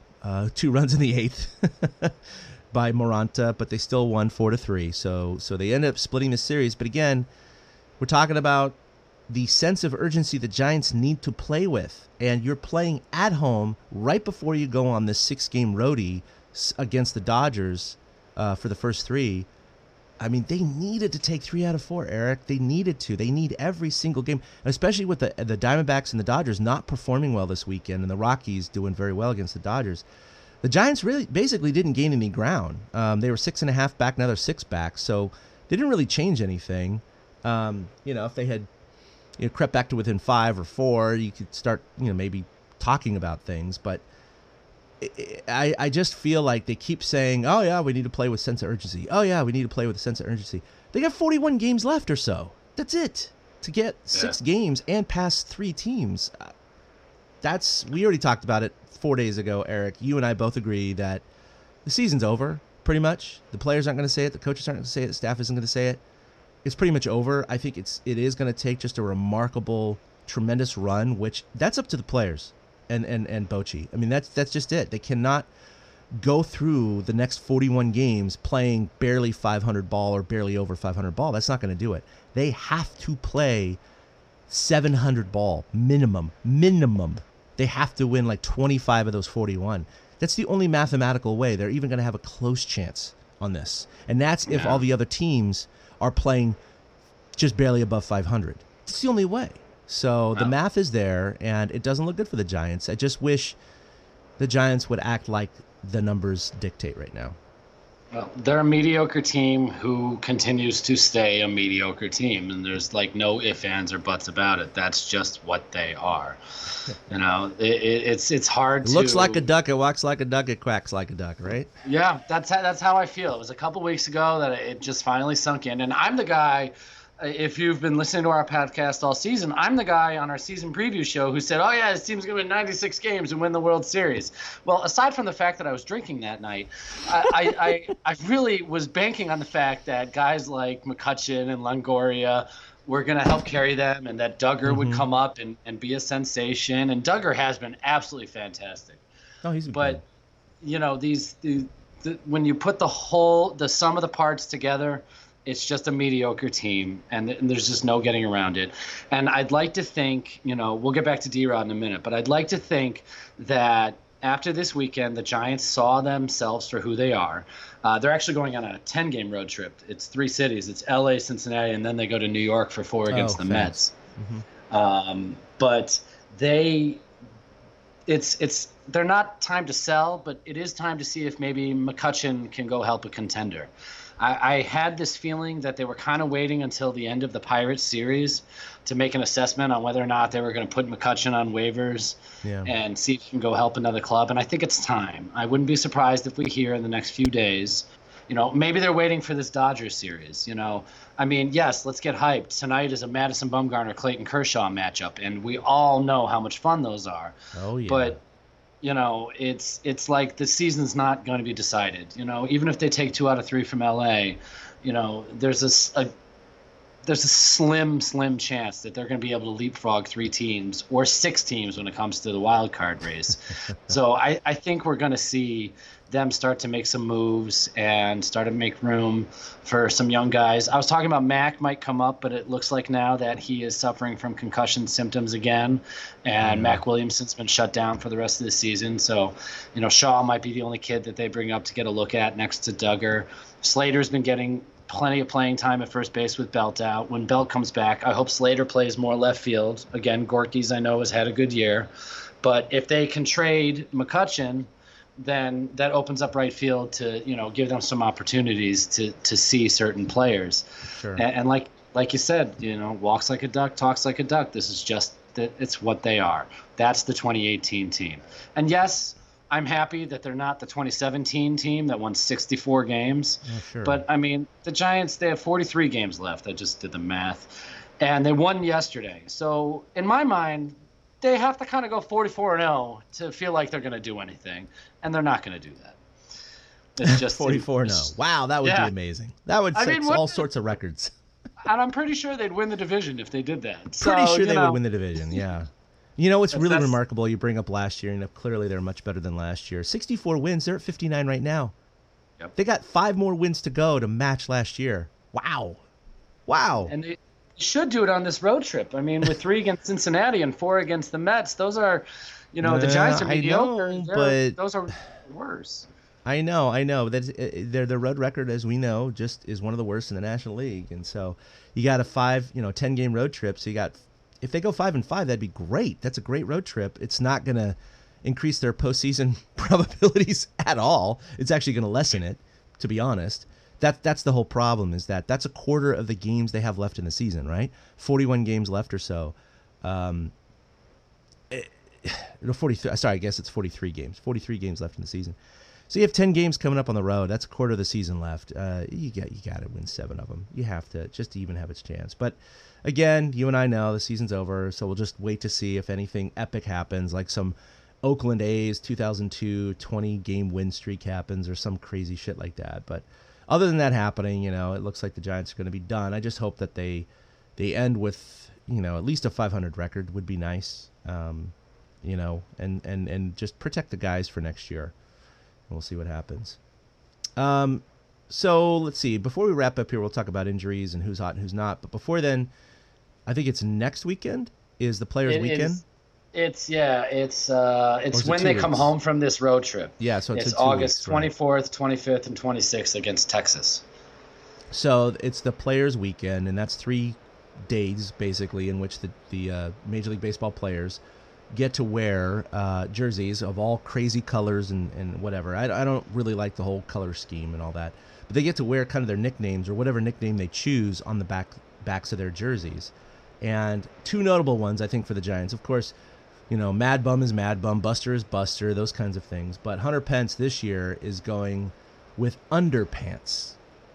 2 runs in the 8th by Moranta, but they still won 4-3. So they ended up splitting the series. But again, we're talking about the sense of urgency the Giants need to play with. And you're playing at home right before you go on this 6-game roadie against the Dodgers for the first 3. I mean, they needed to take 3 out of 4, Eric. They needed to. They need every single game, especially with the Diamondbacks and the Dodgers not performing well this weekend and the Rockies doing very well against the Dodgers. The Giants really basically didn't gain any ground. They were 6.5 back, now they're 6 back, so they didn't really change anything. If they had crept back to within 5 or 4, you could start, maybe talking about things. But I just feel like they keep saying, oh, yeah, we need to play with sense of urgency. Oh, yeah, we need to play with a sense of urgency. They got 41 games left or so. That's it. To get 6 games and pass 3 teams. We already talked about it 4 days ago, Eric. You and I both agree that the season's over, pretty much. The players aren't going to say it. The coaches aren't going to say it. The staff isn't going to say it. It's pretty much over. I think it is going to take just a remarkable, tremendous run, which that's up to the players and Bochy. I mean, that's just it. They cannot go through the next 41 games playing barely 500 ball or barely over 500 ball. That's not going to do it. They have to play 700 ball minimum. They have to win like 25 of those 41. That's the only mathematical way they're even going to have a close chance on this. And that's if all the other teams are playing just barely above 500. It's the only way. So the math is there, and it doesn't look good for the Giants. I just wish the Giants would act like the numbers dictate right now. Well, they're a mediocre team who continues to stay a mediocre team, and there's like no ifs, ands, or buts about it. That's just what they are. It's hard to... It looks like a duck, it walks like a duck, it quacks like a duck, right? Yeah, that's how I feel. It was a couple weeks ago that it just finally sunk in, and I'm the guy... If you've been listening to our podcast all season, I'm the guy on our season preview show who said, oh, yeah, this team's going to win 96 games and win the World Series. Well, aside from the fact that I was drinking that night, I really was banking on the fact that guys like McCutchen and Longoria were going to help carry them and that Duggar would come up and be a sensation. And Duggar has been absolutely fantastic. Oh, he's But, when you put the sum of the parts together, it's just a mediocre team, and there's just no getting around it. And I'd like to think, we'll get back to D-Rod in a minute, but I'd like to think that after this weekend, the Giants saw themselves for who they are. They're actually going on a 10-game road trip. It's 3 cities. It's L.A., Cincinnati, and then they go to New York for 4 against the Mets. But they're not time to sell, but it is time to see if maybe McCutchen can go help a contender. I had this feeling that they were kind of waiting until the end of the Pirates series to make an assessment on whether or not they were going to put McCutchen on waivers and see if he can go help another club. And I think it's time. I wouldn't be surprised if we hear in the next few days, maybe they're waiting for this Dodgers series. I mean, yes, let's get hyped. Tonight is a Madison Bumgarner, Clayton Kershaw matchup, and we all know how much fun those are. Oh, yeah. But it's like the season's not going to be decided. Even if they take 2 out of 3 from LA, there's a slim chance that they're going to be able to leapfrog 3 teams or 6 teams when it comes to the wild card race. So I think we're going to see them start to make some moves and start to make room for some young guys. I was talking about Mac might come up, but it looks like now that he is suffering from concussion symptoms again, and Mac Williamson's been shut down for the rest of the season. So, Shaw might be the only kid that they bring up to get a look at next to Duggar. Slater's been getting plenty of playing time at first base with Belt out. When Belt comes back, I hope Slater plays more left field. Again, Gorky's, I know, has had a good year. But if they can trade McCutchen, then that opens up right field to, give them some opportunities to see certain players. Sure. And like you said, walks like a duck, talks like a duck. This is just it's what they are. That's the 2018 team. And yes, I'm happy that they're not the 2017 team that won 64 games. Oh, sure. But I mean, the Giants, they have 43 games left. I just did the math, and they won yesterday. So in my mind, they have to kind of go 44-0 to feel like they're going to do anything, and they're not going to do that. It's just 44-0. Wow, that would be amazing. That would set all sorts of records. And I'm pretty sure they'd win the division if they did that. Pretty sure they would win the division, yeah. What's really remarkable, you bring up last year, and clearly they're much better than last year. 64 wins, they're at 59 right now. Yep. They got 5 more wins to go to match last year. Wow. And should do it on this road trip. I mean, with 3 against Cincinnati and 4 against the Mets, those are, the Giants are mediocre. I know, but those are worse. I know. Their road record, as we know, just is one of the worst in the National League. And so you got a 10-game road trip. So if they go 5-5, that'd be great. That's a great road trip. It's not going to increase their postseason probabilities at all. It's actually going to lessen it, to be honest. That's the whole problem, is that's a quarter of the games they have left in the season, right? 41 games left or so. 43. Sorry, I guess it's 43 games. 43 games left in the season. So you have 10 games coming up on the road. That's a quarter of the season left. You got to win 7 of them. You have to, just to even have its chance. But again, you and I know the season's over, so we'll just wait to see if anything epic happens, like some Oakland A's 2002 20-game win streak happens or some crazy shit like that. But other than that happening, it looks like the Giants are going to be done. I just hope that they end with, at least a 500 record would be nice, and just protect the guys for next year. We'll see what happens. So let's see. Before we wrap up here, we'll talk about injuries and who's hot and who's not. But before then, I think it's next weekend is the Players' Weekend. It's when they come home from this road trip. Yeah, so it's August 24th, 25th, and 26th against Texas. So it's the Players' Weekend, and that's 3 days basically in which the Major League Baseball players get to wear jerseys of all crazy colors and whatever. I don't really like the whole color scheme and all that, but they get to wear kind of their nicknames or whatever nickname they choose on the backs of their jerseys. And 2 notable ones, I think, for the Giants. Of course, MadBum is MadBum, Buster is Buster, those kinds of things. But Hunter Pence this year is going with Underpants.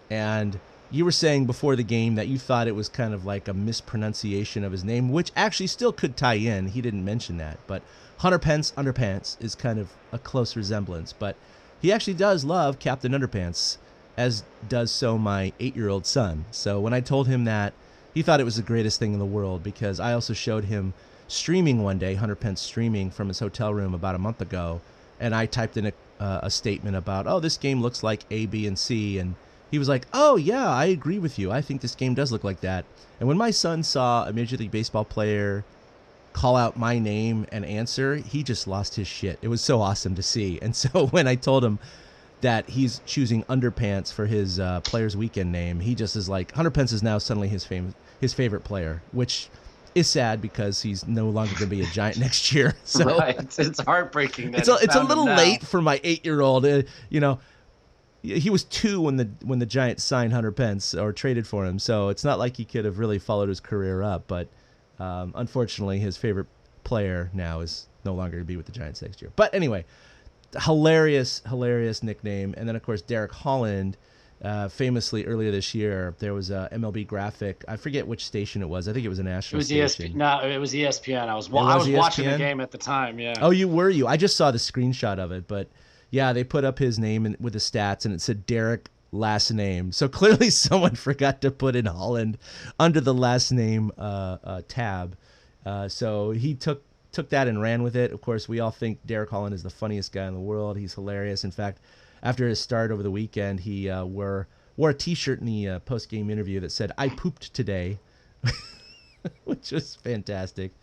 And you were saying before the game that you thought it was kind of like a mispronunciation of his name, which actually still could tie in. He didn't mention that. But Hunter Pence, Underpants is kind of a close resemblance. But he actually does love Captain Underpants, as does so my 8-year-old son. So when I told him that, he thought it was the greatest thing in the world, because I also showed him streaming one day, Hunter Pence streaming from his hotel room about a month ago, and I typed in a statement about, this game looks like A, B, and C, and he was like, oh, yeah, I agree with you. I think this game does look like that. And when my son saw a Major League Baseball player call out my name and answer, he just lost his shit. It was so awesome to see. And so when I told him that he's choosing Underpants for his Players' Weekend name, he just is like, Hunter Pence is now suddenly his favorite player, which is sad because he's no longer going to be a Giant next year. So right. It's heartbreaking. That it's a little late for my 8-year-old. He was 2 when the Giants signed Hunter Pence or traded for him, so it's not like he could have really followed his career up. But unfortunately, his favorite player now is no longer going to be with the Giants next year. But anyway, hilarious nickname. And then, of course, Derek Holland, famously earlier this year, there was a MLB graphic. I forget which station it was. I think it was a national station. No, it was ESPN. I was watching the game at the time, yeah. Oh, you? I just saw the screenshot of it, but yeah, they put up his name with the stats, and it said Derek last name. So clearly someone forgot to put in Holland under the last name tab. So he took that and ran with it. Of course, we all think Derek Holland is the funniest guy in the world. He's hilarious. In fact, after his start over the weekend, he wore a T-shirt in the post-game interview that said, "I pooped today," which was fantastic.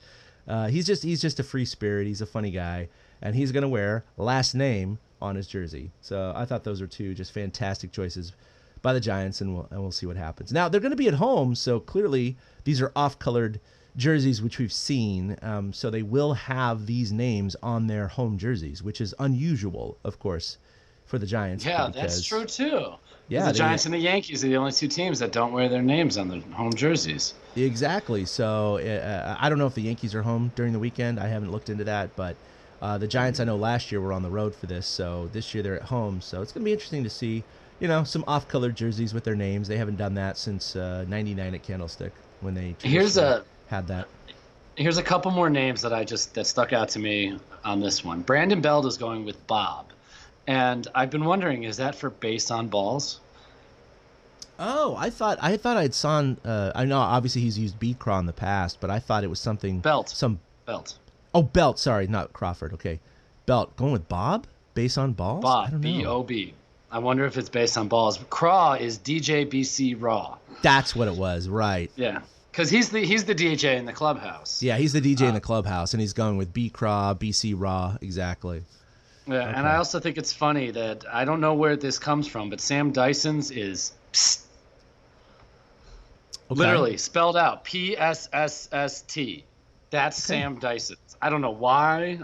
He's just a free spirit. He's a funny guy, and he's going to wear last name on his jersey. So I thought those were 2 just fantastic choices by the Giants, and we'll see what happens. Now, they're going to be at home, so clearly these are off-colored jerseys, which we've seen. So they will have these names on their home jerseys, which is unusual, of course, for the Giants. Yeah, that's true, too. Yeah, the Giants and the Yankees are the only 2 teams that don't wear their names on their home jerseys. Exactly. So I don't know if the Yankees are home during the weekend. I haven't looked into that, but the Giants, I know last year were on the road for this, so this year they're at home. So it's going to be interesting to see, some off-colored jerseys with their names. They haven't done that since '99 at Candlestick when they had that. Here's a couple more names that stuck out to me on this one. Brandon Belt is going with Bob, and I've been wondering, is that for Base on Balls? Oh, I thought I'd saw. I know obviously he's used Beat Craw in the past, but I thought it was something Belt. Belt. Oh, Belt. Sorry, not Crawford. Okay, Belt. Going with Bob? Base on Balls? Bob. I don't know. B-O-B. I wonder if it's based on balls. Craw is DJ BC Raw. That's what it was, right? Yeah. Because he's the DJ in the clubhouse. Yeah, he's the DJ in the clubhouse, and he's going with B-Craw, BC Raw, exactly. Yeah, okay. And I also think it's funny that I don't know where this comes from, but Sam Dyson's is psst. Okay. Literally spelled out PSSST. That's okay. Sam Dyson's. I don't know why.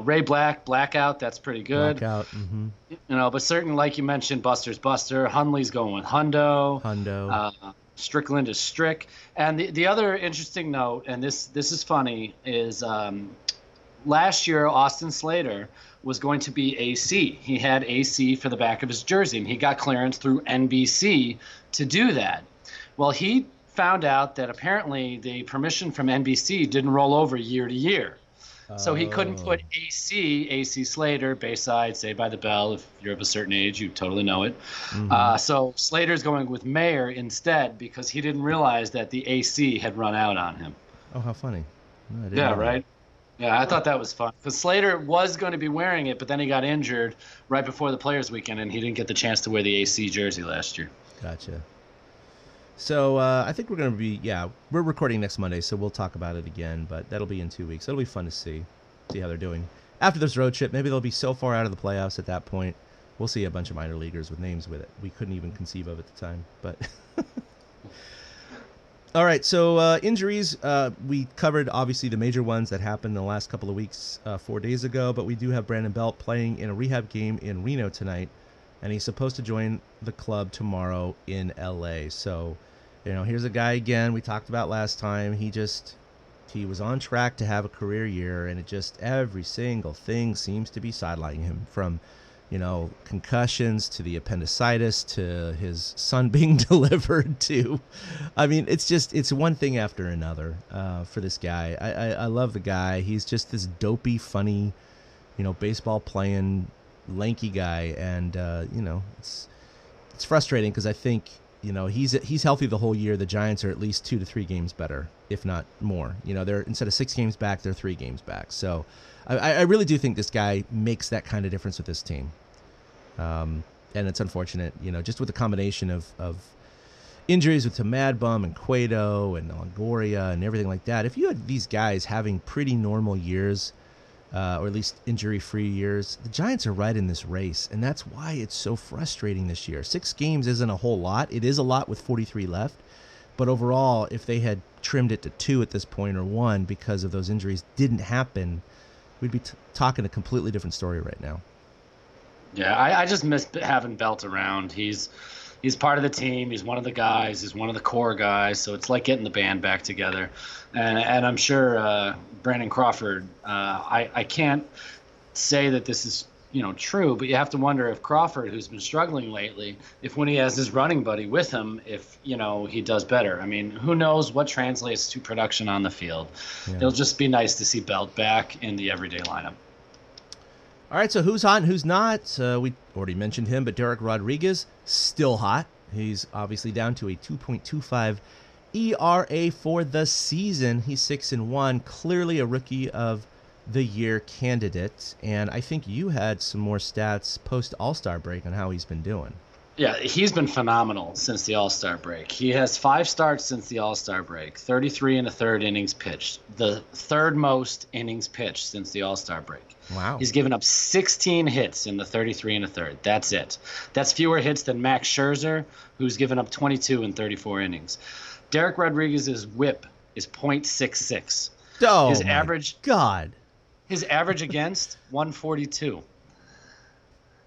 Ray Blackout. That's pretty good. Blackout. Mm-hmm. But certainly, like you mentioned, Buster's Buster. Hundley's going with Hundo. Strickland is Strick. And the other interesting note, and this is funny, is last year Austin Slater was going to be AC. He had AC for the back of his jersey, and he got clearance through NBC to do that. Well, he found out that apparently the permission from NBC didn't roll over year to year. So he couldn't put AC Slater, Bayside, Saved by the Bell. If you're of a certain age, you totally know it. Mm-hmm. So Slater's going with Mayer instead because he didn't realize that the AC had run out on him. Oh, how funny. No, yeah, right? Yeah, I thought that was fun. Because Slater was going to be wearing it, but then he got injured right before the Players' Weekend, and he didn't get the chance to wear the AC jersey last year. Gotcha. So I think we're going to be, we're recording next Monday, so we'll talk about it again, but that'll be in 2 weeks. It'll be fun to see how they're doing. After this road trip, maybe they'll be so far out of the playoffs at that point, we'll see a bunch of minor leaguers with names with it we couldn't even conceive of at the time. But all right, so injuries, we covered obviously the major ones that happened in the last couple of weeks 4 days ago, but we do have Brandon Belt playing in a rehab game in Reno tonight, and he's supposed to join the club tomorrow in LA. So, here's a guy again we talked about last time. He was on track to have a career year, and it just every single thing seems to be sidelining him, from concussions to the appendicitis to his son being delivered to, it's one thing after another for this guy. I love the guy. He's just this dopey, funny, baseball playing, lanky guy, and it's frustrating because I think he's healthy the whole year. The Giants are at least 2 to 3 games better, if not more. They're instead of 6 games back, they're 3 games back. So I really do think this guy makes that kind of difference with this team. And it's unfortunate, just with the combination of injuries with MadBum and Cueto and Longoria and everything like that. If you had these guys having pretty normal years, or at least injury-free years, the Giants are right in this race, and that's why it's so frustrating this year. 6 games isn't a whole lot. It is a lot with 43 left, but overall, if they had trimmed it to 2 at this point, or 1 because of those injuries didn't happen, we'd be talking a completely different story right now. Yeah, I just miss having Belt around. He's part of the team. He's one of the guys. He's one of the core guys. So it's like getting the band back together. And I'm sure Brandon Crawford, I can't say that this is true, but you have to wonder if Crawford, who's been struggling lately, if when he has his running buddy with him, if he does better. I mean, who knows what translates to production on the field. Yeah. It'll just be nice to see Belt back in the everyday lineup. All right, so who's hot and who's not? We already mentioned him, but Dereck Rodriguez, still hot. He's obviously down to a 2.25 ERA for the season. He's 6-1, clearly a Rookie of the Year candidate. And I think you had some more stats post All-Star break on how he's been doing. Yeah, he's been phenomenal since the All-Star break. He has 5 starts since the All-Star break, 33 1/3 innings pitched, the 3rd most innings pitched since the All-Star break. Wow. He's given up 16 hits in the 33 1/3. That's it. That's fewer hits than Max Scherzer, who's given up 22 in 34 innings. Dereck Rodriguez's WHIP is .66. Oh, his average God. His average against 142.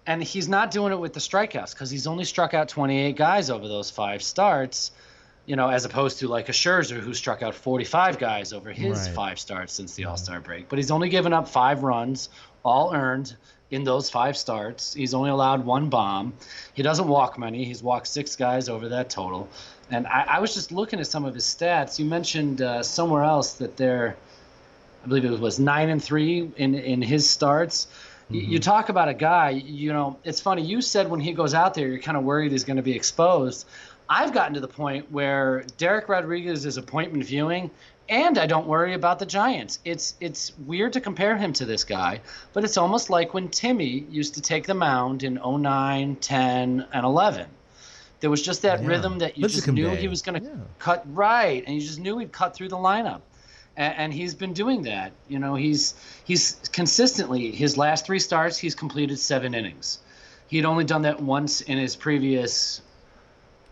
And he's not doing it with the strikeouts because he's only struck out 28 guys over those 5 starts, as opposed to like a Scherzer who struck out 45 guys over his 5 starts since the All-Star break. But he's only given up 5 runs, all earned in those 5 starts. He's only allowed 1 bomb. He doesn't walk many. He's walked 6 guys over that total. And I was just looking at some of his stats. You mentioned somewhere else that I believe it was 9-3 in his starts. Mm-hmm. You talk about a guy, it's funny. You said when he goes out there, you're kind of worried he's going to be exposed. I've gotten to the point where Dereck Rodriguez is appointment viewing, and I don't worry about the Giants. It's weird to compare him to this guy, but it's almost like when Timmy used to take the mound in 09, 10, and 11. There was just that Yeah. rhythm that you just knew he was going to cut right, and you just knew he'd cut through the lineup. And he's been doing that. You know, he's consistently, his last 3 starts, he's completed 7 innings. He'd only done that once in his previous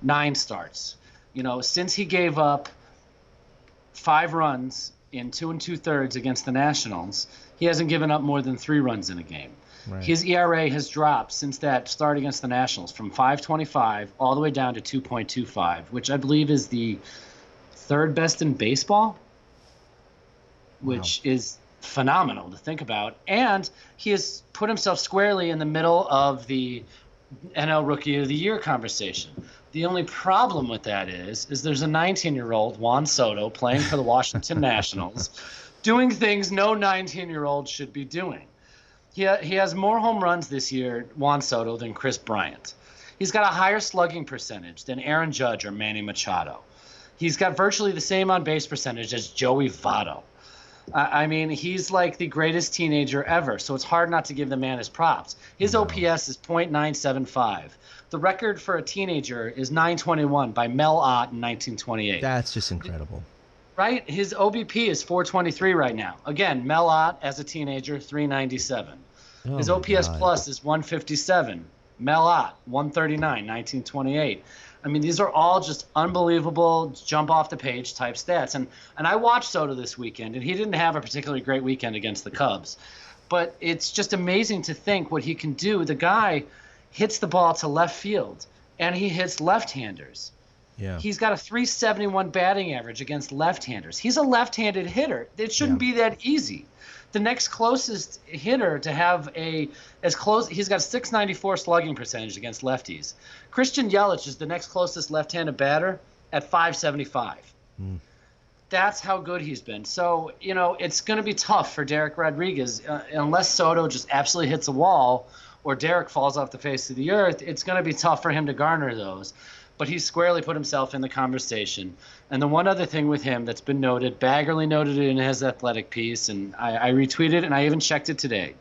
9 starts. You know, since he gave up 5 runs in 2 2/3 against the Nationals, he hasn't given up more than 3 runs in a game. Right. His ERA has dropped since that start against the Nationals from 5.25 all the way down to 2.25, which I believe is the 3rd best in baseball, which is phenomenal to think about. And he has put himself squarely in the middle of the NL Rookie of the Year conversation. The only problem with that is there's a 19-year-old, Juan Soto, playing for the Washington Nationals, doing things no 19-year-old should be doing. He has more home runs this year, Juan Soto, than Chris Bryant. He's got a higher slugging percentage than Aaron Judge or Manny Machado. He's got virtually the same on-base percentage as Joey Votto. I mean, he's like the greatest teenager ever, so it's hard not to give the man his props. His OPS is .975. The record for a teenager is .921 by Mel Ott in 1928. That's just incredible. Right? His OBP is .423 right now. Again, Mel Ott as a teenager, .397. His OPS plus is .157. Mel Ott, .139, 1928. I mean, these are all just unbelievable jump off the page type stats. And I watched Soto this weekend, and he didn't have a particularly great weekend against the Cubs. But it's just amazing to think what he can do. The guy hits the ball to left field, and he hits left-handers. Yeah. He's got a .371 batting average against left-handers. He's a left-handed hitter. It shouldn't be that easy. The next closest hitter to have he's got a .694 slugging percentage against lefties. Christian Yelich is the next closest left-handed batter at .575. That's how good he's been. So, you know, it's going to be tough for Dereck Rodriguez unless Soto just absolutely hits a wall or Dereck falls off the face of the earth. It's going to be tough for him to garner those. But he's squarely put himself in the conversation. And the one other thing with him that's been noted, Baggerly noted it in his athletic piece, and I retweeted and I even checked it today.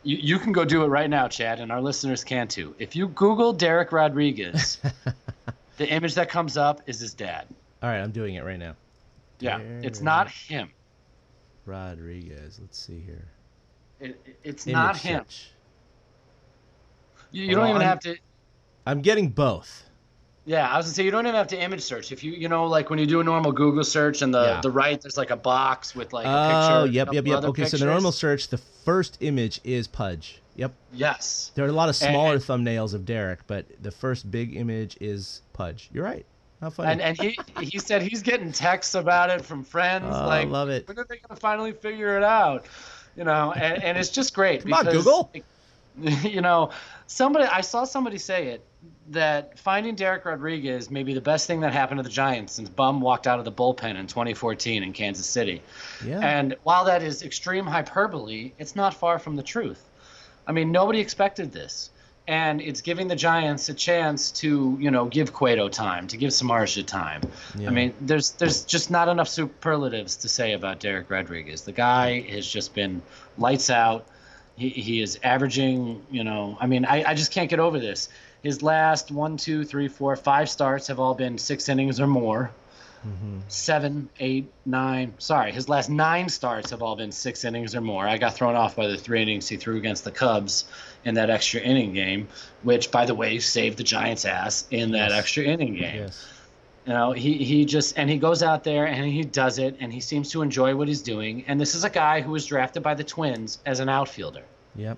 You can go do it right now, Chad, and our listeners can too. If you Google Dereck Rodriguez, the image that comes up is his dad. All right, I'm doing it right now. Yeah, it's not him. Rodriguez, let's see here. It's Image not him. search. You don't even have to. I'm getting both. Yeah, I was gonna say you don't even have to image search. If you know, like when you do a normal Google search and the right, there's like a box with like a picture. Oh, yep. Okay, pictures. So the normal search, the first image is Pudge. Yep. Yes. There are a lot of smaller thumbnails of Dereck, but the first big image is Pudge. You're right. How funny. And he said he's getting texts about it from friends. I love it. When are they gonna finally figure it out? You know, and it's just great. Come on, Google. You know, I saw somebody say it, that finding Dereck Rodriguez may be the best thing that happened to the Giants since Bum walked out of the bullpen in 2014 in Kansas City. Yeah. And while that is extreme hyperbole, it's not far from the truth. I mean, nobody expected this. And it's giving the Giants a chance to, you know, give Cueto time, to give Samardzija time. Yeah. I mean, there's just not enough superlatives to say about Dereck Rodriguez. The guy has just been lights out. He is averaging, you know, I mean, I just can't get over this. His last 1, 2, 3, 4, 5 starts have all been 6 innings or more. 7, 8, 9. Sorry, his last 9 starts have all been 6 innings or more. I got thrown off by the 3 innings he threw against the Cubs in that extra inning game, which, by the way, saved the Giants' ass in that extra inning game. Yes. You know, he goes out there and he does it, and he seems to enjoy what he's doing. And this is a guy who was drafted by the Twins as an outfielder. Yep.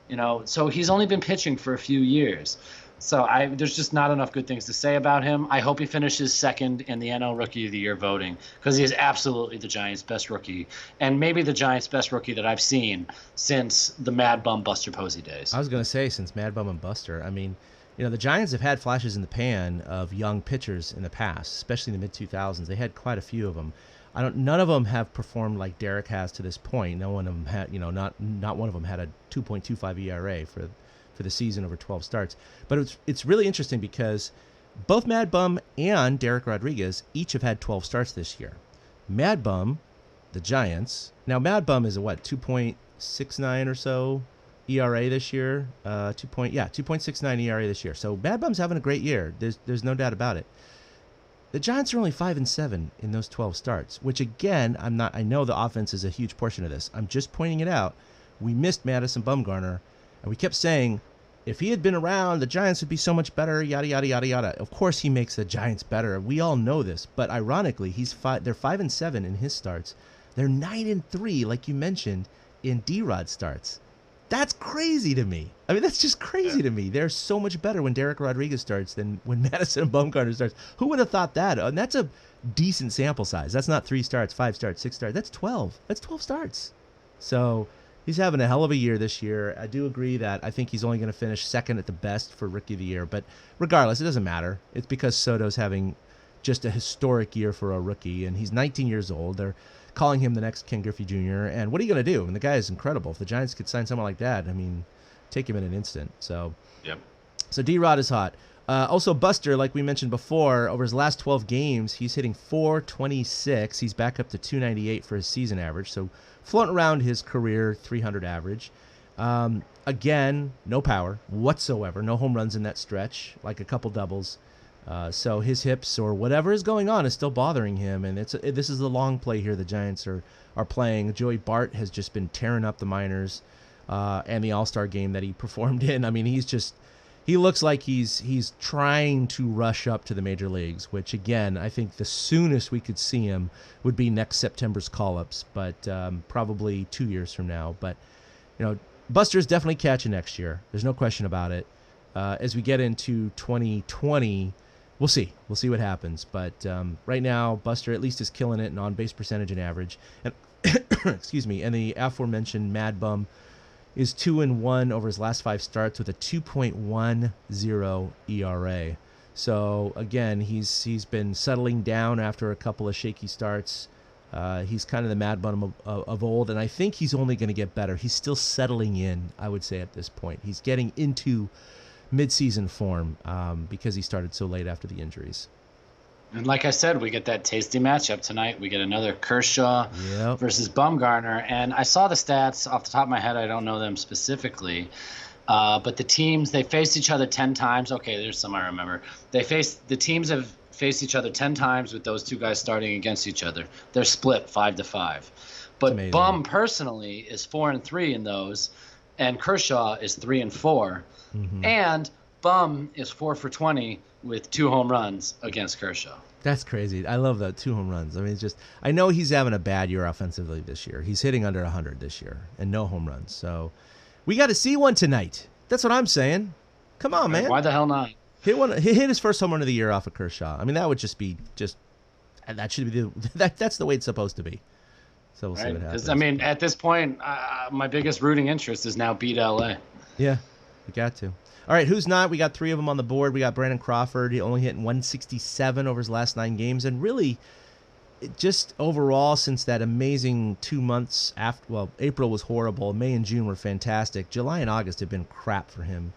You know, so he's only been pitching for a few years. So there's just not enough good things to say about him. I hope he finishes second in the NL Rookie of the Year voting, because he is absolutely the Giants' best rookie, and maybe the Giants' best rookie that I've seen since the MadBum Buster Posey days. I was going to say, since MadBum and Buster. I mean, you know, the Giants have had flashes in the pan of young pitchers in the past, especially in the mid-2000s. They had quite a few of them. None of them have performed like Dereck has to this point. No one of them had, you know, not one of them had a 2.25 ERA for the season over 12 starts. But it's really interesting because both MadBum and Dereck Rodriguez each have had 12 starts this year. MadBum, the Giants. Now MadBum is a 2.69 or so ERA this year. 2.69 ERA this year. So MadBum's having a great year. There's no doubt about it. The Giants are only 5-7 in those 12 starts, which again, I know the offense is a huge portion of this. I'm just pointing it out. We missed Madison Bumgarner, and we kept saying, if he had been around, the Giants would be so much better, yada, yada, yada, yada. Of course he makes the Giants better. We all know this. But ironically, they're 5-7 in his starts. They're 9-3, like you mentioned, in D-Rod starts. That's crazy to me. I mean, that's just crazy to me. They're so much better when Dereck Rodriguez starts than when Madison Bumgarner starts. Who would have thought that? And that's a decent sample size. That's not 3 starts, 5 starts, 6 starts. That's 12. That's 12 starts. So he's having a hell of a year this year. I do agree that I think he's only going to finish second at the best for Rookie of the Year. But regardless, it doesn't matter. It's because Soto's having just a historic year for a rookie, and he's 19 years old. They're calling him the next Ken Griffey Jr. And what are you going to do? And the guy is incredible. If the Giants could sign someone like that, I mean, take him in an instant. So, yep. So D-Rod is hot. Also, Buster, like we mentioned before, over his last 12 games, he's hitting .426. He's back up to .298 for his season average. So floating around his career .300 average. Again, no power whatsoever. No home runs in that stretch, like a couple doubles. So his hips or whatever is going on is still bothering him, and this is the long play here the Giants are playing. Joey Bart has just been tearing up the minors and the All-Star game that he performed in. I mean, he looks like he's trying to rush up to the major leagues, which again, I think the soonest we could see him would be next September's call-ups, but probably 2 years from now. But Buster's definitely catching next year. There's no question about it. As we get into 2020. We'll see. We'll see what happens. But right now, Buster at least is killing it in on-base percentage and average. And excuse me. And the aforementioned MadBum is 2-1 over his last 5 starts with a 2.10 ERA. So again, he's been settling down after a couple of shaky starts. He's kind of the MadBum of old, and I think he's only going to get better. He's still settling in, I would say, at this point. He's getting into mid-season form because he started so late after the injuries. And like I said, we get that tasty matchup tonight. We get another Kershaw versus Bumgarner. And I saw the stats off the top of my head. I don't know them specifically. But the teams, they faced each other 10 times. Okay, there's some I remember. The teams have faced each other 10 times with those two guys starting against each other. They're split 5-5. But Bum personally is 4-3 in those, and Kershaw is 3-4. Mm-hmm. And Bum is 4 for 20 with 2 home runs against Kershaw. That's crazy. I love that 2 home runs. I mean, I know he's having a bad year offensively this year. He's hitting under 100 this year and no home runs. So we got to see one tonight. That's what I'm saying. Come on, man. Why the hell not? He hit his first home run of the year off of Kershaw. I mean, that would that should be that's the way it's supposed to be. So we'll see what happens. I mean, at this point, my biggest rooting interest is now beat LA. Yeah, we got to. All right, who's not? We got 3 of them on the board. We got Brandon Crawford. He only hit 167 over his last 9 games. And really, just overall, since that amazing 2 months after, well, April was horrible. May and June were fantastic. July and August have been crap for him.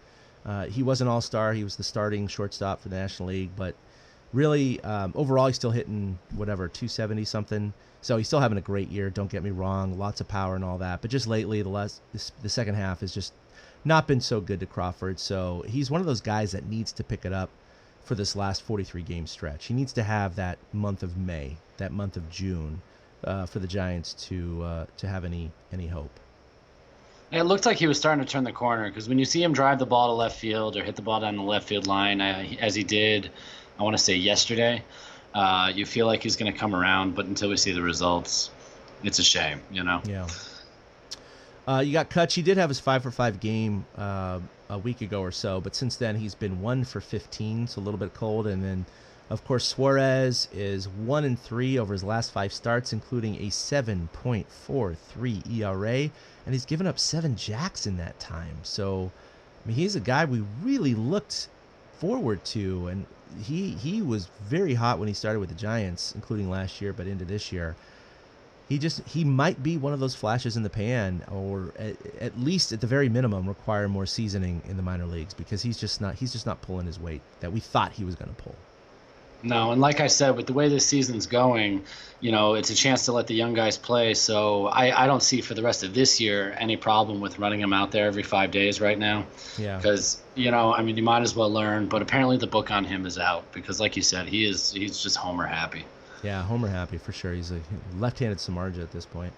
He was an all-star. He was the starting shortstop for the National League. But really, overall, he's still hitting, 270-something. So he's still having a great year. Don't get me wrong. Lots of power and all that. But just lately, the second half has just not been so good to Crawford. So he's one of those guys that needs to pick it up for this last 43-game stretch. He needs to have that month of May, that month of June, for the Giants to have any hope. It looked like he was starting to turn the corner, because when you see him drive the ball to left field or hit the ball down the left field line, as he did, I want to say yesterday, you feel like he's going to come around. But until we see the results, it's a shame, Yeah. You got Kutch. He did have his 5-for-5 game a week ago or so, but since then he's been 1 for 15, so a little bit cold. And then, of course, Suarez is 1-3 over his last 5 starts, including a 7.43 ERA, and he's given up 7 jacks in that time. So, I mean, he's a guy we really looked forward to, and he was very hot when he started with the Giants, including last year, but into this year. He might be one of those flashes in the pan, or at least at the very minimum require more seasoning in the minor leagues, because he's just not pulling his weight that we thought he was going to pull. No, and like I said, with the way this season's going, it's a chance to let the young guys play. So I don't see for the rest of this year any problem with running him out there every 5 days right now. Yeah. Because, I mean, you might as well learn. But apparently the book on him is out because, like you said, he's just homer happy. Yeah, homer happy for sure. He's a left-handed Samardzija at this point.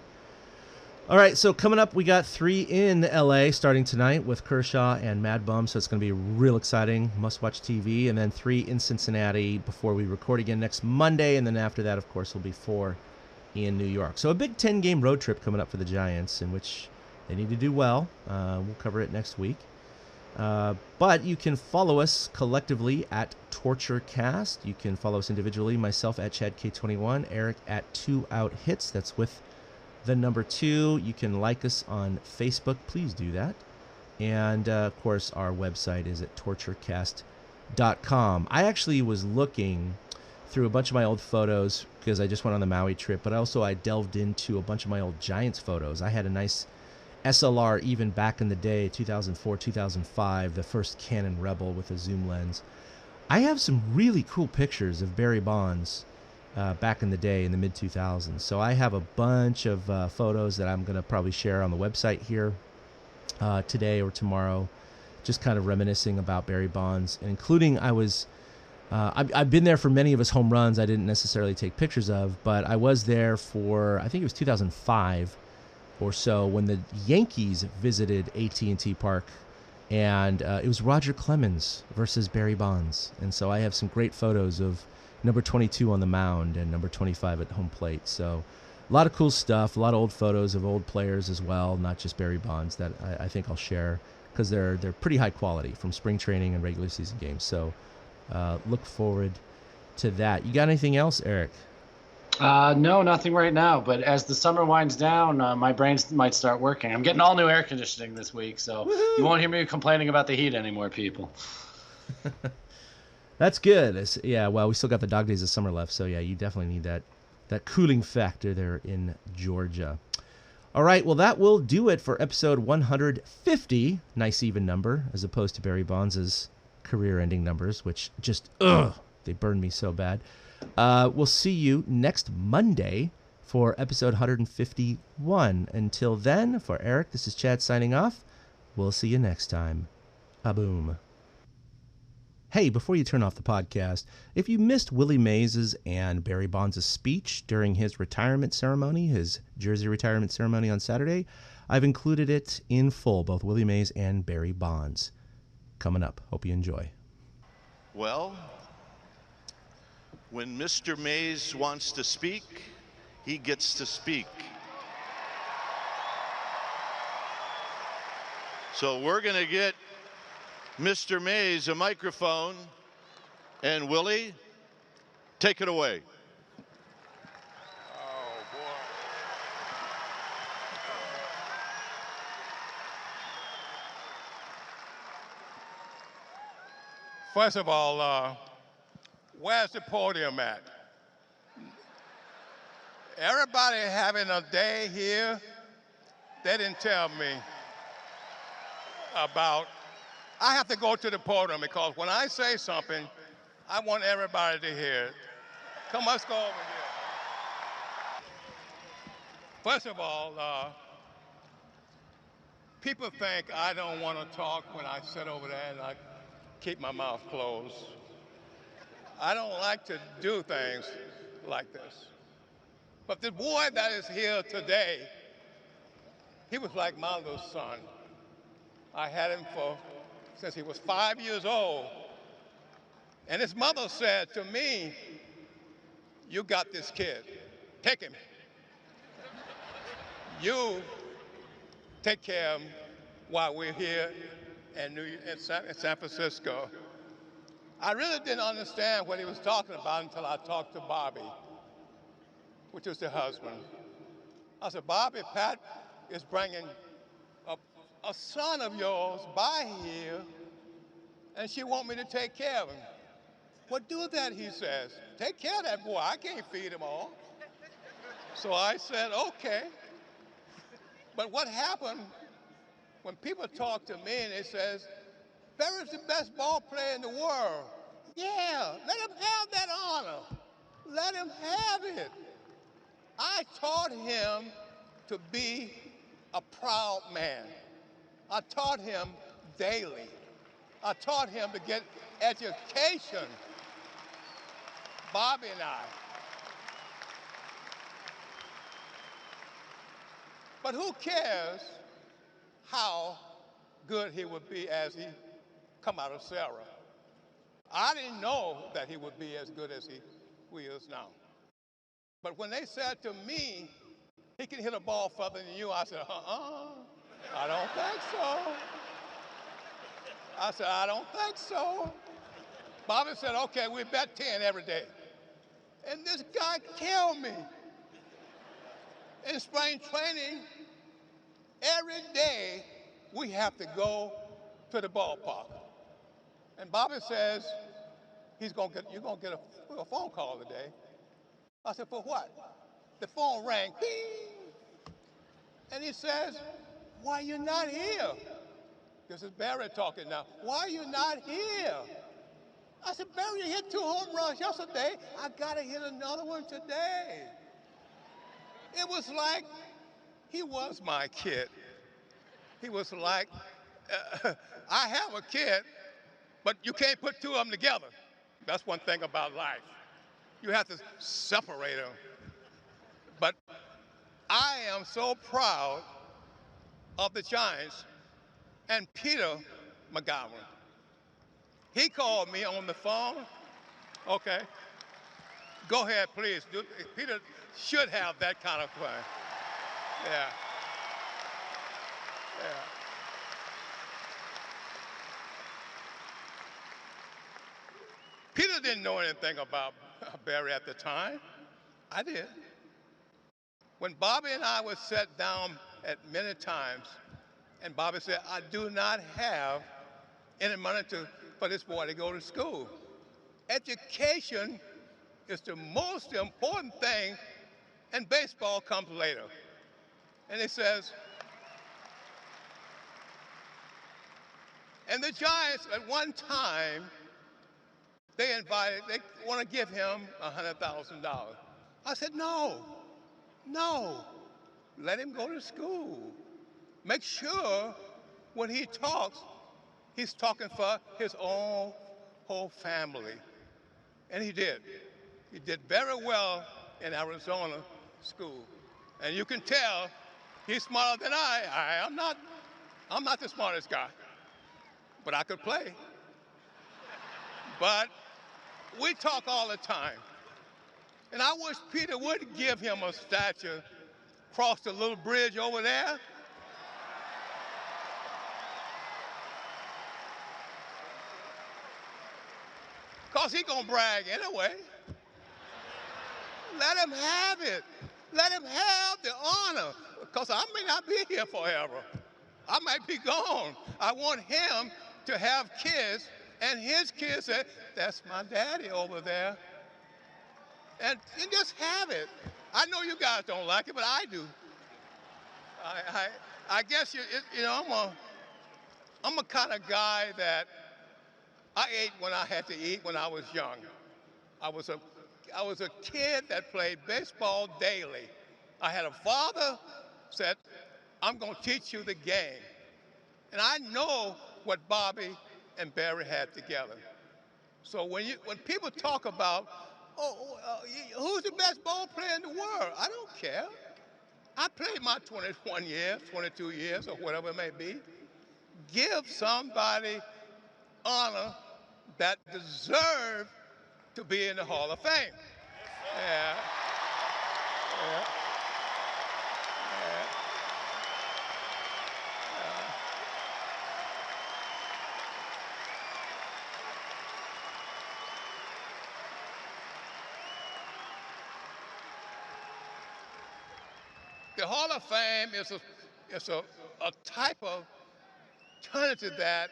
All right, so coming up, we got 3 in L.A. starting tonight with Kershaw and MadBum, so it's going to be real exciting, must-watch TV, and then 3 in Cincinnati before we record again next Monday, and then after that, of course, will be 4 in New York. So a big 10-game road trip coming up for the Giants, in which they need to do well. We'll cover it next week. But you can follow us collectively at TortureCast. You can follow us individually, myself at ChadK21, Eric at 2OutHits, that's with the number 2. You can like us on Facebook. Please do that. And, of course, our website is at torturecast.com. I actually was looking through a bunch of my old photos because I just went on the Maui trip, but also I delved into a bunch of my old Giants photos. I had a nice SLR even back in the day, 2004, 2005, the first Canon Rebel with a zoom lens. I have some really cool pictures of Barry Bonds back in the day in the mid-2000s. So I have a bunch of photos that I'm going to probably share on the website here today or tomorrow, just kind of reminiscing about Barry Bonds, including I've been there for many of his home runs I didn't necessarily take pictures of, but I was there for, I think it was 2005 or so, when the Yankees visited AT&T Park, and it was Roger Clemens versus Barry Bonds. And so I have some great photos of number 22 on the mound and number 25 at home plate. So a lot of cool stuff, a lot of old photos of old players as well, not just Barry Bonds, that I think I'll share because they're pretty high quality from spring training and regular season games. So look forward to that. You got anything else, Eric? No, nothing right now. But as the summer winds down, my brain might start working. I'm getting all new air conditioning this week, so you won't hear me complaining about the heat anymore, people. That's good. Yeah, well, we still got the dog days of summer left, so yeah, you definitely need that cooling factor there in Georgia. All right, well, that will do it for episode 150. Nice even number, as opposed to Barry Bonds' career-ending numbers, which just, they burned me so bad. We'll see you next Monday for episode 151. Until then, for Eric, this is Chad signing off. We'll see you next time. A-boom. Hey, before you turn off the podcast, if you missed Willie Mays' and Barry Bonds' speech during his retirement ceremony, his jersey retirement ceremony on Saturday, I've included it in full, both Willie Mays and Barry Bonds. Coming up. Hope you enjoy. Well, when Mr. Mays wants to speak, he gets to speak. So we're going to get Mr. Mays a microphone, and Willie, take it away. Oh, boy. First of all, where's the podium at? Everybody having a day here, they didn't tell me about. I have to go to the podium because when I say something, I want everybody to hear it. Come, let's go over here. First of all, people think I don't want to talk when I sit over there and I keep my mouth closed. I don't like to do things like this. But the boy that is here today, he was like my little son. I had him since he was 5 years old. And his mother said to me, "You got this kid. Take him. You take care of him while we're here in San Francisco." I really didn't understand what he was talking about until I talked to Bobby, which was the husband. I said, "Bobby, Pat is bringing a son of yours by here, and she want me to take care of him." "Well, do that," he says. "Take care of that boy. I can't feed him all." So I said, "Okay." But what happened when people talk to me and they says, "Barry's the best ball player in the world." Yeah, let him have that honor. Let him have it. I taught him to be a proud man. I taught him daily. I taught him to get education. Bobby and I. But who cares how good he would be as he come out of Sarah? I didn't know that he would be as good as he is now. But when they said to me, he can hit a ball further than you, I said, I don't think so. I said, I don't think so. Bobby said, okay, we bet 10 every day. And this guy killed me. In spring training, every day we have to go to the ballpark. And Bobby says, you're going to get a phone call today. I said, for what? The phone rang, bing! And he says, why you not here? This is Barry talking now. Why you not here? I said, Barry, you hit 2 home runs yesterday. I got to hit another one today. It was like he was my kid. He was like, I have a kid, but you can't put 2 of them together. That's one thing about life. You have to separate them. But I am so proud of the Giants and Peter McGowan. He called me on the phone. Okay. Go ahead, please. Peter should have that kind of fun. Yeah. Yeah. Peter didn't know anything about Barry at the time. I did. When Bobby and I were sat down at many times, and Bobby said, I do not have any money for this boy to go to school. Education is the most important thing, and baseball comes later. And he says, and the Giants at one time, they want to give him $100,000. I said, no, let him go to school. Make sure when he talks, he's talking for his own whole family. And he did. He did very well in Arizona school. And you can tell he's smarter than I. I'm not the smartest guy, but I could play. But we talk all the time. And I wish Peter would give him a statue across the little bridge over there. Because he's going to brag anyway. Let him have it. Let him have the honor. Because I may not be here forever. I might be gone. I want him to have kids, and his kids say, that's my daddy over there. And just have it. I know you guys don't like it, but I do. I guess I'm a kind of guy that I ate when I had to eat when I was young. I was a kid that played baseball daily. I had a father said, I'm going to teach you the game. And I know what Bobby and Barry had together. So when people talk about, who's the best ball player in the world? I don't care. I played my 21 years, 22 years, or whatever it may be. Give somebody honor that deserve to be in the Hall of Fame. Yeah. Yeah. The Hall of Fame is a type of eternity that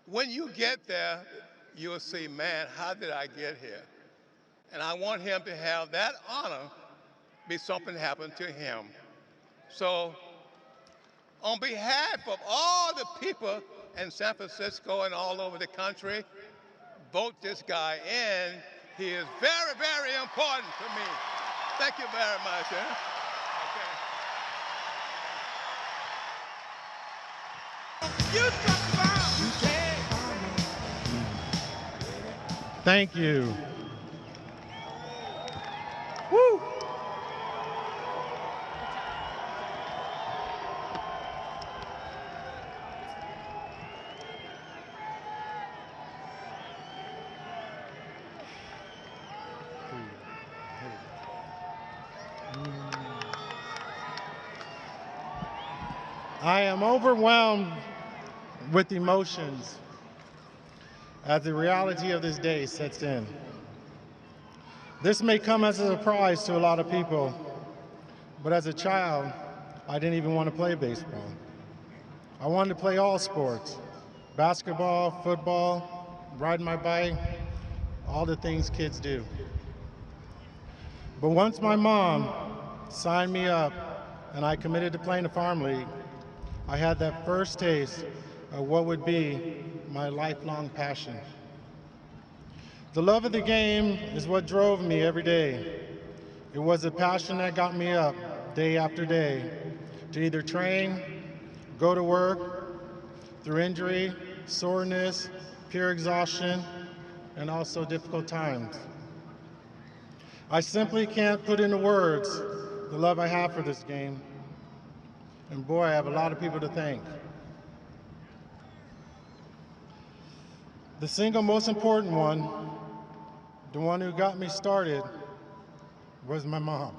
when you get there, you'll see, man, how did I get here? And I want him to have that honor be something happened to him. So on behalf of all the people in San Francisco and all over the country, vote this guy in. He is very, very important to me. Thank you very much. Thank you. Woo! I am overwhelmed with emotions as the reality of this day sets in. This may come as a surprise to a lot of people, but as a child, I didn't even want to play baseball. I wanted to play all sports, basketball, football, riding my bike, all the things kids do. But once my mom signed me up and I committed to playing the farm league, I had that first taste of what would be my lifelong passion. The love of the game is what drove me every day. It was a passion that got me up day after day to either train, go to work, through injury, soreness, pure exhaustion, and also difficult times. I simply can't put into words the love I have for this game. And boy, I have a lot of people to thank. The single most important one, the one who got me started, was my mom.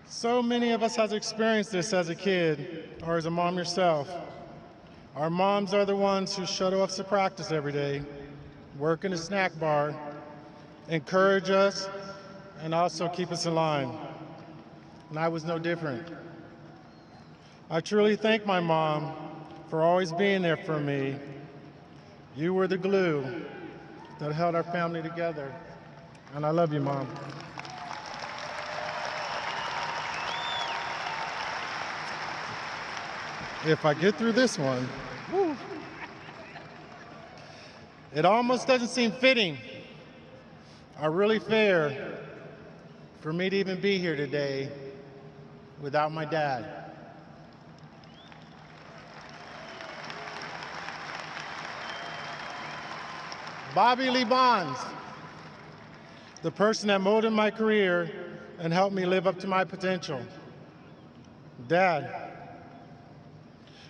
So many of us has experienced this as a kid or as a mom yourself. Our moms are the ones who shuttle us to practice every day, work in the snack bar, encourage us, and also keep us in line. And I was no different. I truly thank my mom for always being there for me. You were the glue that held our family together. And I love you, Mom. If I get through this one, woo, it almost doesn't seem fitting or really fair for me to even be here today without my dad. Bobby Lee Bonds, the person that molded my career and helped me live up to my potential. Dad,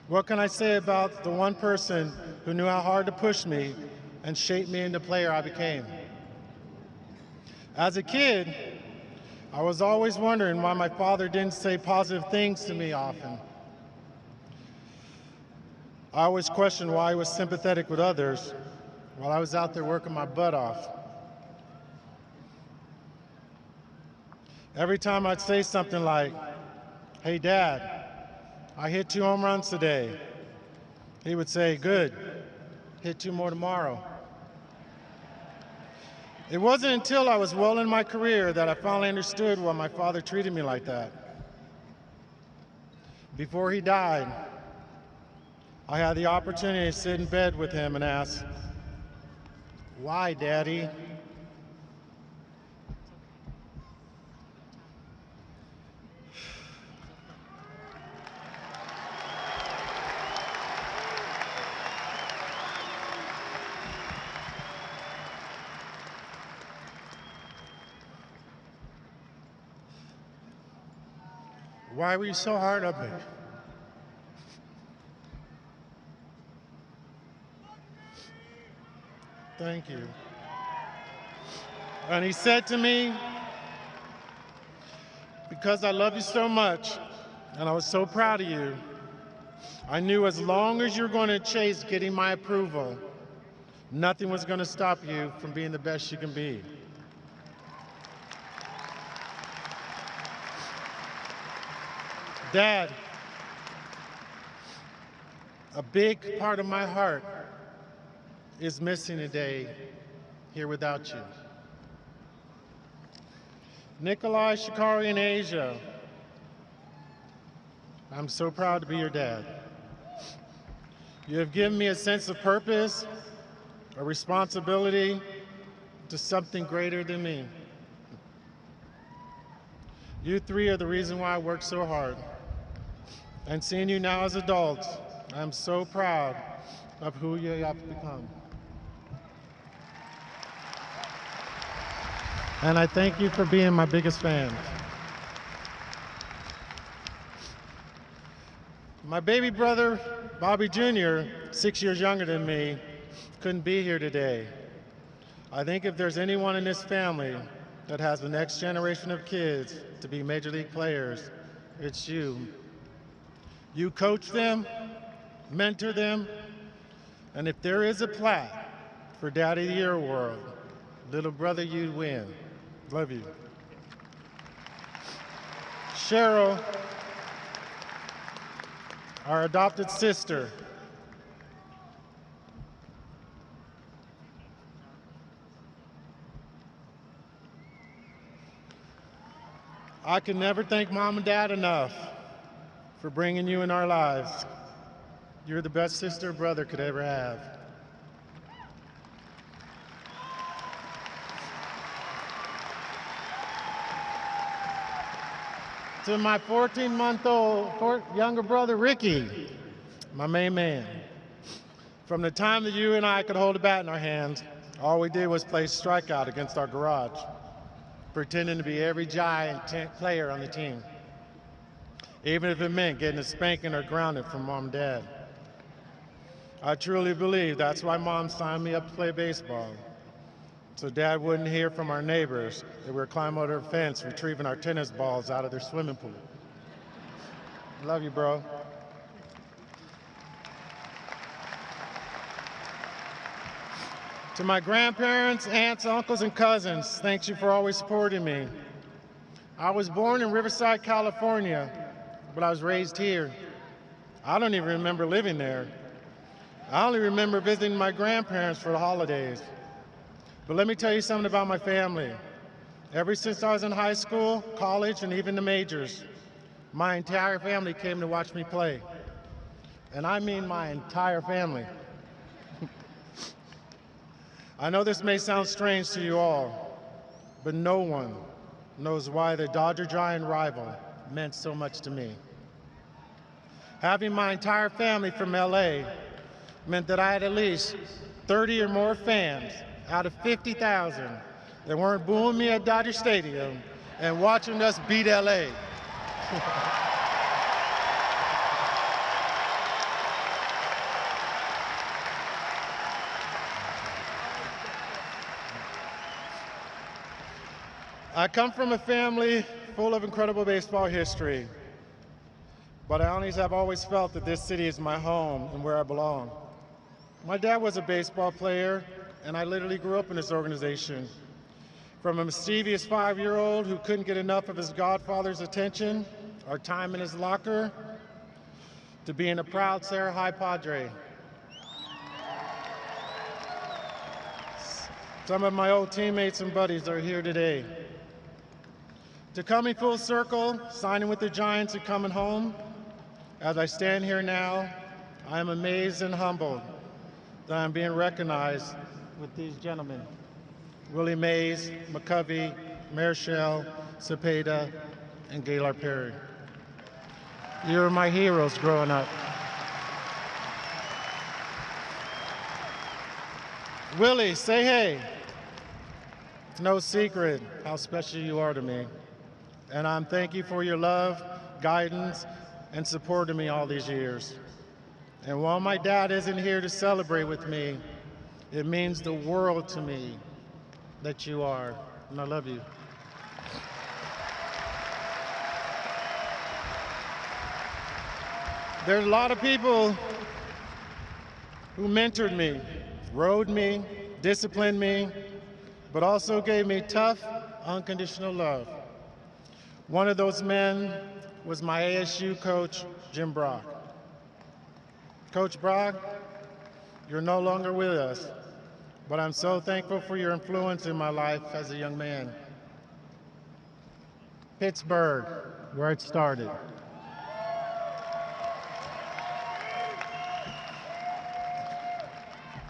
what can I say about the one person who knew how hard to push me and shape me into the player I became? As a kid, I was always wondering why my father didn't say positive things to me often. I always questioned why he was sympathetic with others while I was out there working my butt off. Every time I'd say something like, "Hey, Dad, I hit 2 home runs today," he would say, "Good, hit 2 more tomorrow." It wasn't until I was well in my career that I finally understood why my father treated me like that. Before he died, I had the opportunity to sit in bed with him and ask, "Why, Daddy?" Why were you so hard on me? Thank you. And he said to me, "Because I love you so much and I was so proud of you, I knew as long as you're going to chase getting my approval, nothing was going to stop you from being the best you can be." Dad, a big part of my heart is missing today here without you. Nikolai, Shikari, and Asia, I'm so proud to be your dad. You have given me a sense of purpose, a responsibility to something greater than me. You three are the reason why I work so hard. And seeing you now as adults, I'm so proud of who you have become. And I thank you for being my biggest fan. My baby brother, Bobby Jr., 6 years younger than me, couldn't be here today. I think if there's anyone in this family that has the next generation of kids to be major league players, it's you. You coach them, mentor them, and if there is a plaque for Daddy of the Year Award, little brother, you'd win. Love you. Cheryl, our adopted sister. I can never thank Mom and Dad enough for bringing you in our lives. You're the best sister or brother could ever have. To my 14-month-old younger brother, Ricky, my main man. From the time that you and I could hold a bat in our hands, all we did was play strikeout against our garage, pretending to be every giant player on the team, even if it meant getting a spanking or grounded from Mom and Dad. I truly believe that's why Mom signed me up to play baseball, so Dad wouldn't hear from our neighbors that we were climbing over the fence retrieving our tennis balls out of their swimming pool. Love you, bro. To my grandparents, aunts, uncles, and cousins, thank you for always supporting me. I was born in Riverside, California, but I was raised here. I don't even remember living there. I only remember visiting my grandparents for the holidays. But let me tell you something about my family. Ever since I was in high school, college, and even the majors, my entire family came to watch me play. And I mean my entire family. I know this may sound strange to you all, but no one knows why the Dodger-Giant rival meant so much to me. Having my entire family from LA meant that I had at least 30 or more fans out of 50,000 that weren't booing me at Dodger Stadium and watching us beat LA. I come from a family full of incredible baseball history, but I have always felt that this city is my home and where I belong. My dad was a baseball player, and I literally grew up in this organization. From a mischievous 5-year-old who couldn't get enough of his godfather's attention or time in his locker, to being a proud Sierra High Padre. Some of my old teammates and buddies are here today. To coming full circle, signing with the Giants and coming home, as I stand here now, I am amazed and humbled that I'm being recognized with these gentlemen, Willie Mays, McCovey, Marichal, Cepeda, and Gaylord Perry. You were my heroes growing up. Willie, say hey. It's no secret how special you are to me. And I'm thank you for your love, guidance, and support of me all these years. And while my dad isn't here to celebrate with me, it means the world to me that you are, and I love you. There's a lot of people who mentored me, rode me, disciplined me, but also gave me tough, unconditional love. One of those men was my ASU coach, Jim Brock. Coach Brock, you're no longer with us, but I'm so thankful for your influence in my life as a young man. Pittsburgh, where it started.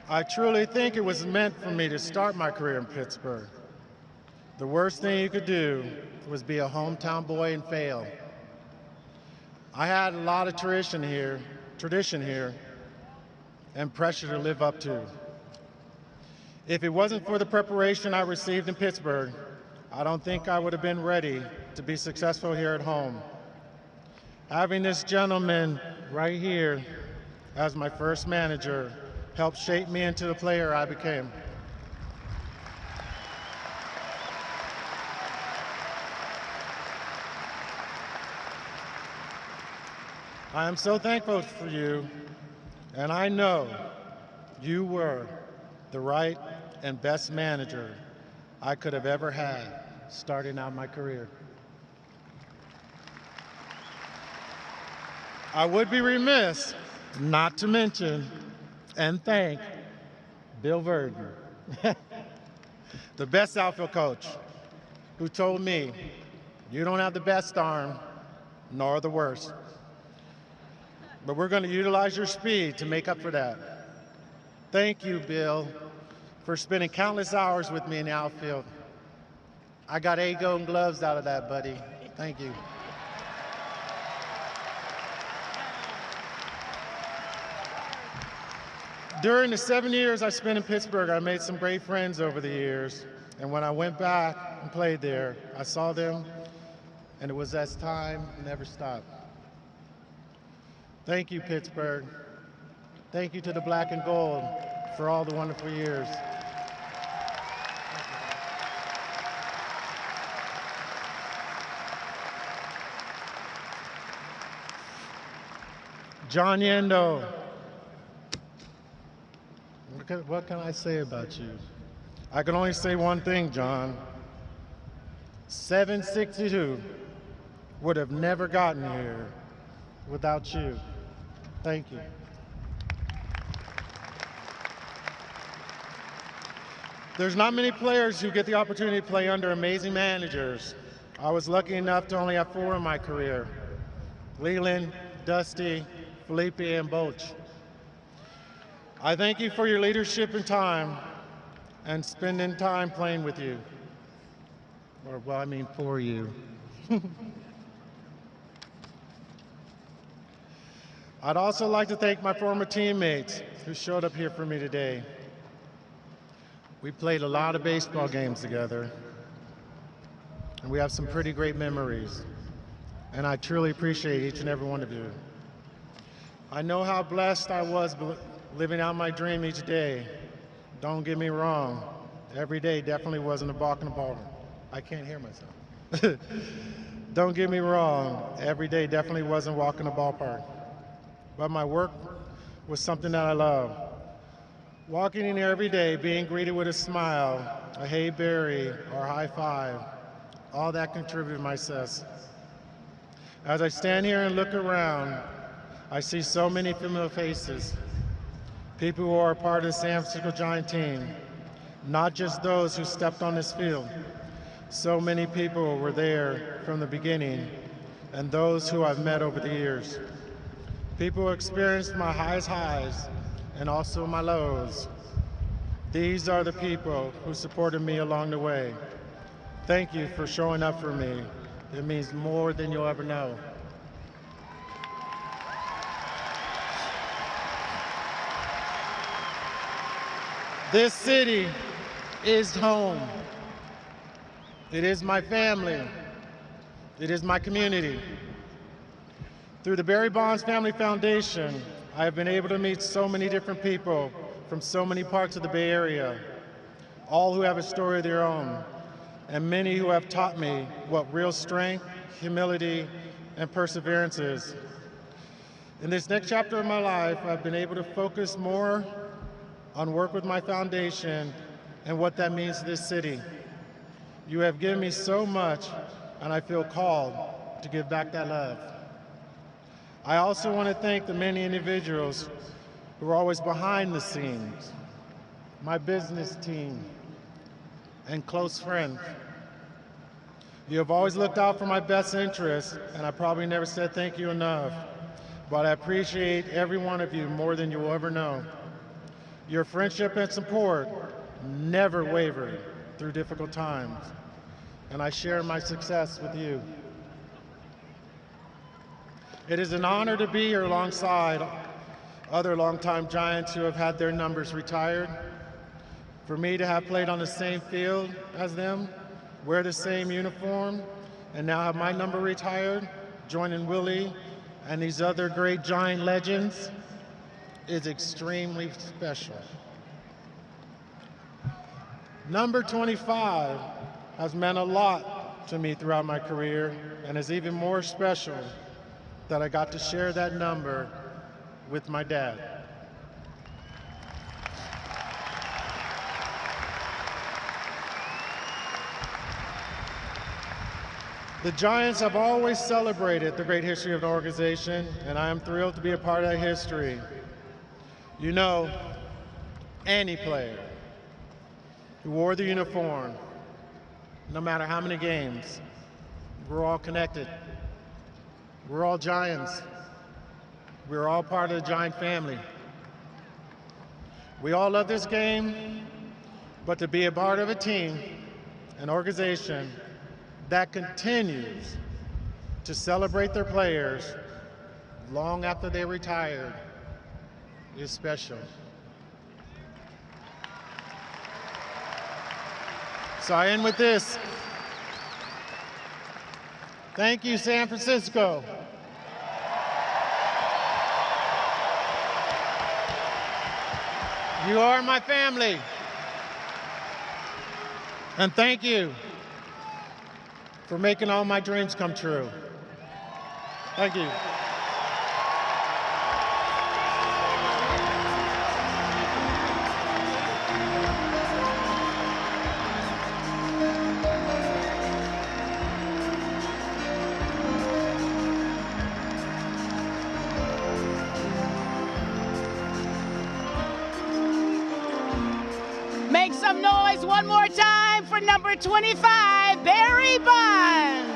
I truly think it was meant for me to start my career in Pittsburgh. The worst thing you could do was be a hometown boy and fail. I had a lot of tradition here, and pressure to live up to. If it wasn't for the preparation I received in Pittsburgh, I don't think I would have been ready to be successful here at home. Having this gentleman right here as my first manager helped shape me into the player I became. I am so thankful for you, and I know you were the right and best manager I could have ever had starting out my career. I would be remiss not to mention and thank Bill Verdon, the best outfield coach, who told me, you don't have the best arm, nor the worst. But we're going to utilize your speed to make up for that. Thank you, Bill, for spending countless hours with me in the outfield. I got A-Golden gloves out of that, buddy. Thank you. During the 7 years I spent in Pittsburgh, I made some great friends over the years. And when I went back and played there, I saw them, and it was as time never stopped. Thank you, Pittsburgh. Thank you to the Black and Gold for all the wonderful years. John Yendo. What can I say about you? I can only say one thing, John. 762 would have never gotten here without you. Thank you. There's not many players who get the opportunity to play under amazing managers. I was lucky enough to only have 4 in my career: Leland, Dusty, Felipe, and Boch. I thank you for your leadership and time and spending time playing with you. Or, well, I mean for you. I'd also like to thank my former teammates who showed up here for me today. We played a lot of baseball games together, and we have some pretty great memories, and I truly appreciate each and every one of you. I know how blessed I was living out my dream each day. Don't get me wrong, every day definitely wasn't a walk in the ballpark. I can't hear myself. Don't get me wrong, every day definitely wasn't walking the ballpark. But my work was something that I love. Walking in here every day, being greeted with a smile, a hey Barry, or a high five, all that contributed to my success. As I stand here and look around, I see so many familiar faces, people who are a part of the San Francisco Giant team, not just those who stepped on this field. So many people were there from the beginning, and those who I've met over the years. People who experienced my highs and also my lows. These are the people who supported me along the way. Thank you for showing up for me. It means more than you'll ever know. This city is home. It is my family. It is my community. Through the Barry Bonds Family Foundation, I have been able to meet so many different people from so many parts of the Bay Area, all who have a story of their own, and many who have taught me what real strength, humility, and perseverance is. In this next chapter of my life, I've been able to focus more on work with my foundation and what that means to this city. You have given me so much, and I feel called to give back that love. I also want to thank the many individuals who are always behind the scenes, my business team and close friends. You have always looked out for my best interests, and I probably never said thank you enough, but I appreciate every one of you more than you will ever know. Your friendship and support never wavered through difficult times, and I share my success with you. It is an honor to be here alongside other longtime Giants who have had their numbers retired. For me to have played on the same field as them, wear the same uniform, and now have my number retired, joining Willie and these other great Giant legends, is extremely special. Number 25 has meant a lot to me throughout my career, and is even more special that I got to share that number with my dad. The Giants have always celebrated the great history of the organization, and I am thrilled to be a part of that history. You know, any player who wore the uniform, no matter how many games, we're all connected. We're all Giants. We're all part of the Giant family. We all love this game, but to be a part of a team, an organization that continues to celebrate their players long after they retired is special. So I end with this. Thank you, San Francisco. You are my family. And thank you for making all my dreams come true. Thank you. Make some noise one more time for number 25, Barry Bonds.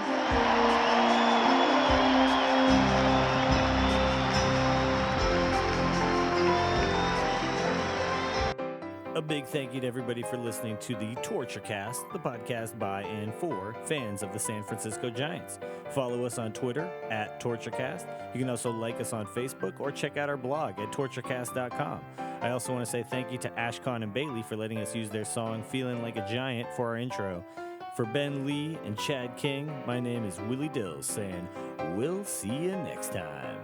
A big thank you to everybody for listening to the Torture Cast, the podcast by and for fans of the San Francisco Giants. Follow us on Twitter at TortureCast. You can also like us on Facebook or check out our blog at torturecast.com. I also want to say thank you to Ashcon and Bailey for letting us use their song Feeling Like a Giant for our intro. For Ben Lee and Chad King, my name is Willie Dills saying, we'll see you next time.